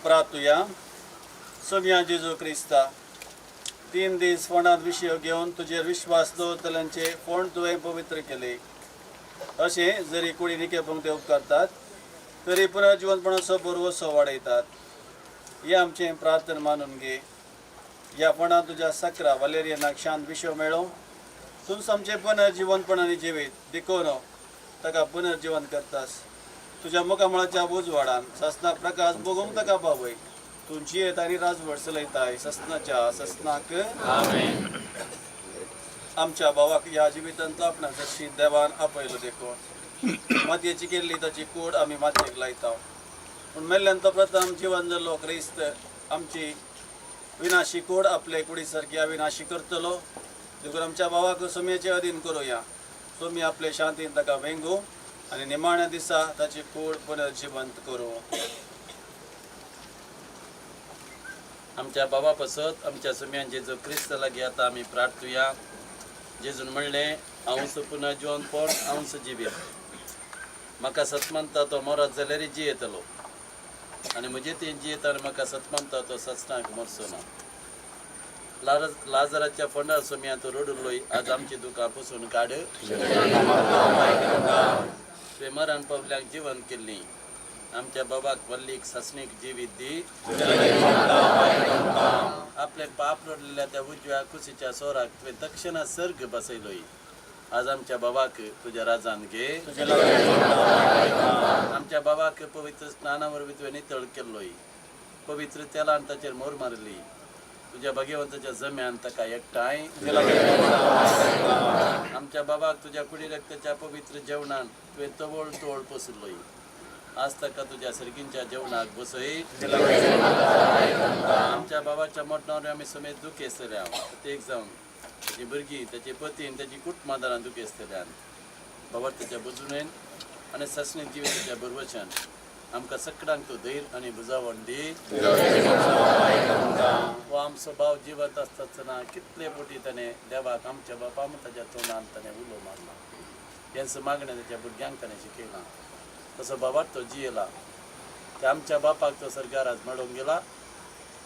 प्रार्थुया. सोम्या जेजू क्रिस्ता, 3 दीस फोंडांत विशय घेवन तुजेर विश्वास दवरतल्यांचे फोंड तुवें पवित्र केले. अशें जरी कुडी निके पंक्ती उपकारतात तरी पुनर्जीवनपणाचो बरवसो वाडयतात. हे आमचें प्रार्थना मानून घे. ह्या फोंडांत तुज्या सक्रा वलेरियनाक शांत विशय मेळो. तूं आमचें पुनर्जीवनपणाने जिवीत देखून ताका पुनर्जीवन करतास. तुज्या मुखामळाच्या उजवाडान ससनाक प्रकाश बगूंक ताका पावय. तूं जियेत आनी राजवट चलयताय ससनाच्या ससनाक. आमच्या भावाक ह्या जिवितांतलो आपणाक जशी देवान आपयलो देखून मातयेची केल्ली ताची कूड आमी मातयेक लायता. पूण मेल्ल्यान तो प्रथम जिवन जाल्लो क्रिस्त आमची विनाशी कूड आपले कुडी सारकी अविनाशी करतलो. देखून आमच्या भावाक सोम्याचे अधीन करुया. सोमी आपले शांतीन ताका वेंगू आनी निमाण्या दिसा ताची कूड पुनर्जिवंत करूं. आमच्या बाबा पसत आमच्या सोम्यान जेजू क्रिस्त लागीं आतां आमी प्रार्थुया. जेजून म्हणलें, हांव पुनर्जीवनपण हांव जिवीत. म्हाका सतमंता तो मरत जाल्यार जियेतलो आनी म्हजे ते जियेता आनी म्हाका सतमंता तो सचनाक मरचो ना. लाजराच्या फोंडार सोम्या तो रडुलोय आज आमची दुकां पुसून काड. तुवें मरण पवल्यांक जिवन केल्ली. आमच्या बाबाक वल्लीक ससनीक जिवीत दी. आपले पाप रडलेल्या त्या उजव्या कुशीच्या सोराक तुवें दक्षिणा सर्ग बसयलोय. आज आमच्या बाबाक तुज्या राजान घे. आमच्या बाबाक पवित्र स्नाना वरवीं तुवें नितळ केल्लोय. पवित्र तेलान ताचेर मोर मारली. तुज्या भगवंताच्या जम्यान ताका एकठांय. आमच्या बाबाक तुज्या कुडी रक्ताच्या पवित्र जेवणान तुवें तवळ तोळ पसरलोय. आज ताका तुज्या सर्गींच्या जेवणाक बसय. आमच्या बाबाच्या मटणावर आमी समेत दुखेस्तल्या. प्रत्येक जावन ताची भुरगीं ताची पतीन ताची कुटुंबादारान दुखेस्तल्यान बाबा ताच्या बुजून आनी ससनीक जिविताच्या बरवशान आमकां सगळ्यांक तो धैर्य आनी बुजावण दी. हो आमचो भाव जिवंत आसतना कितले फावटी ताणें देवाक आमच्या बापा ताच्या तोंडान ताणें उलो मारला. हेंच मागणें ताच्या भुरग्यांक ताणें शिकयलां. तसो बाबाक तो जियेला. ते आमच्या बापाक तो सर्गार आज मेळोवन गेला.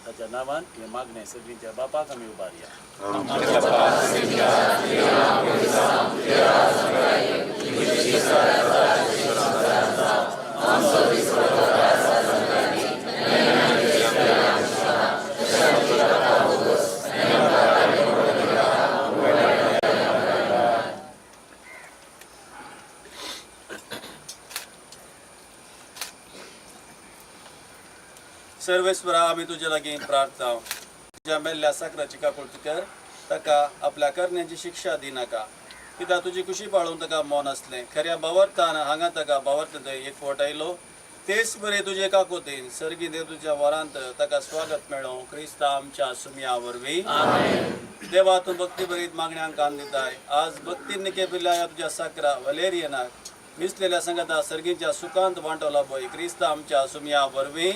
ताच्या नांवान हे मागणें सगळींच्या बापाक आमी उबारया. सर्वेस्वरा आमी तुजे लागीं प्रार्थना. तुज्या मेल्ल्या साकराची काकूळट कर. ताका आपल्या करण्याची शिक्षा दिनाका. कित्याक तुजी खुशी पाळून ताका मौन असलें. खऱ्या बावर्तान हांगा ताका बावर्त थंय एक फावट आयलो. तेच बरे तुजे काकुतीन सर्गी देव तुज्या वरांत ताका स्वागत मेळो. क्रिस्ता आमच्या सुम्या वरवीं. देवा तूं भक्ती बरीत मागण्यांक कान दिताय. आज भक्तीन निके पिल्ल्या तुज्या साकरा वलेरियनाक मिसलेल्या संगता सर्गींच्या सुखांत वांटवला पळय. क्रिस्ता आमच्या सुम्या वरवीं.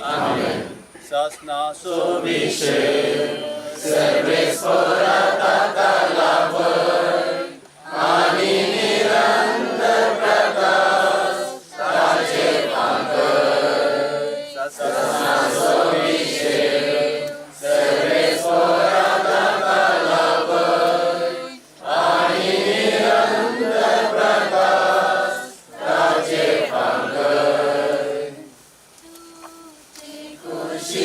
सासना सोविशे सर्वेस्वरा ताका लाभय आनी निरंतर प्रकाश ताचे पांगय. सासना सोविशे सर्वेस्वरा ताका लाभय आनी निरंतर प्रकाश ताचे पांगय. खुशी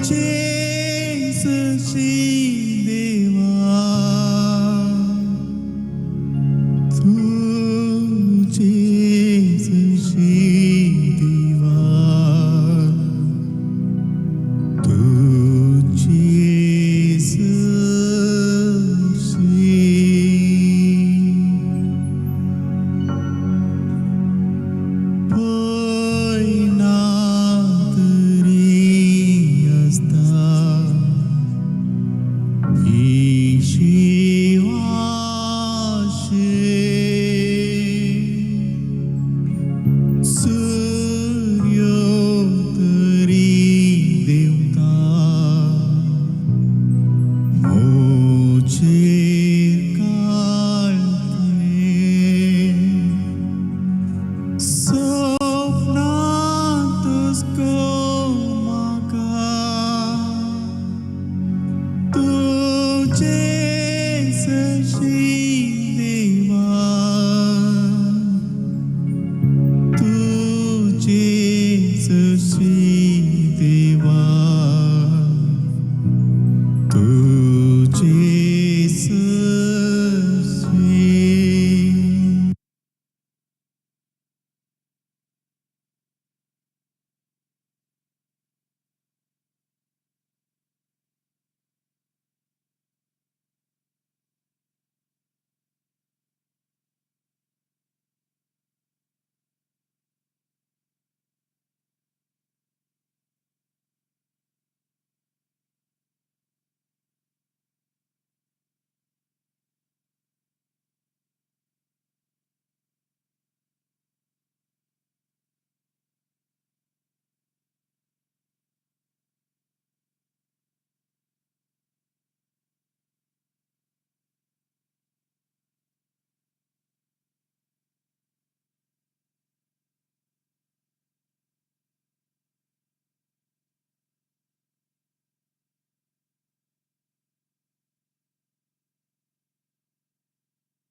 ची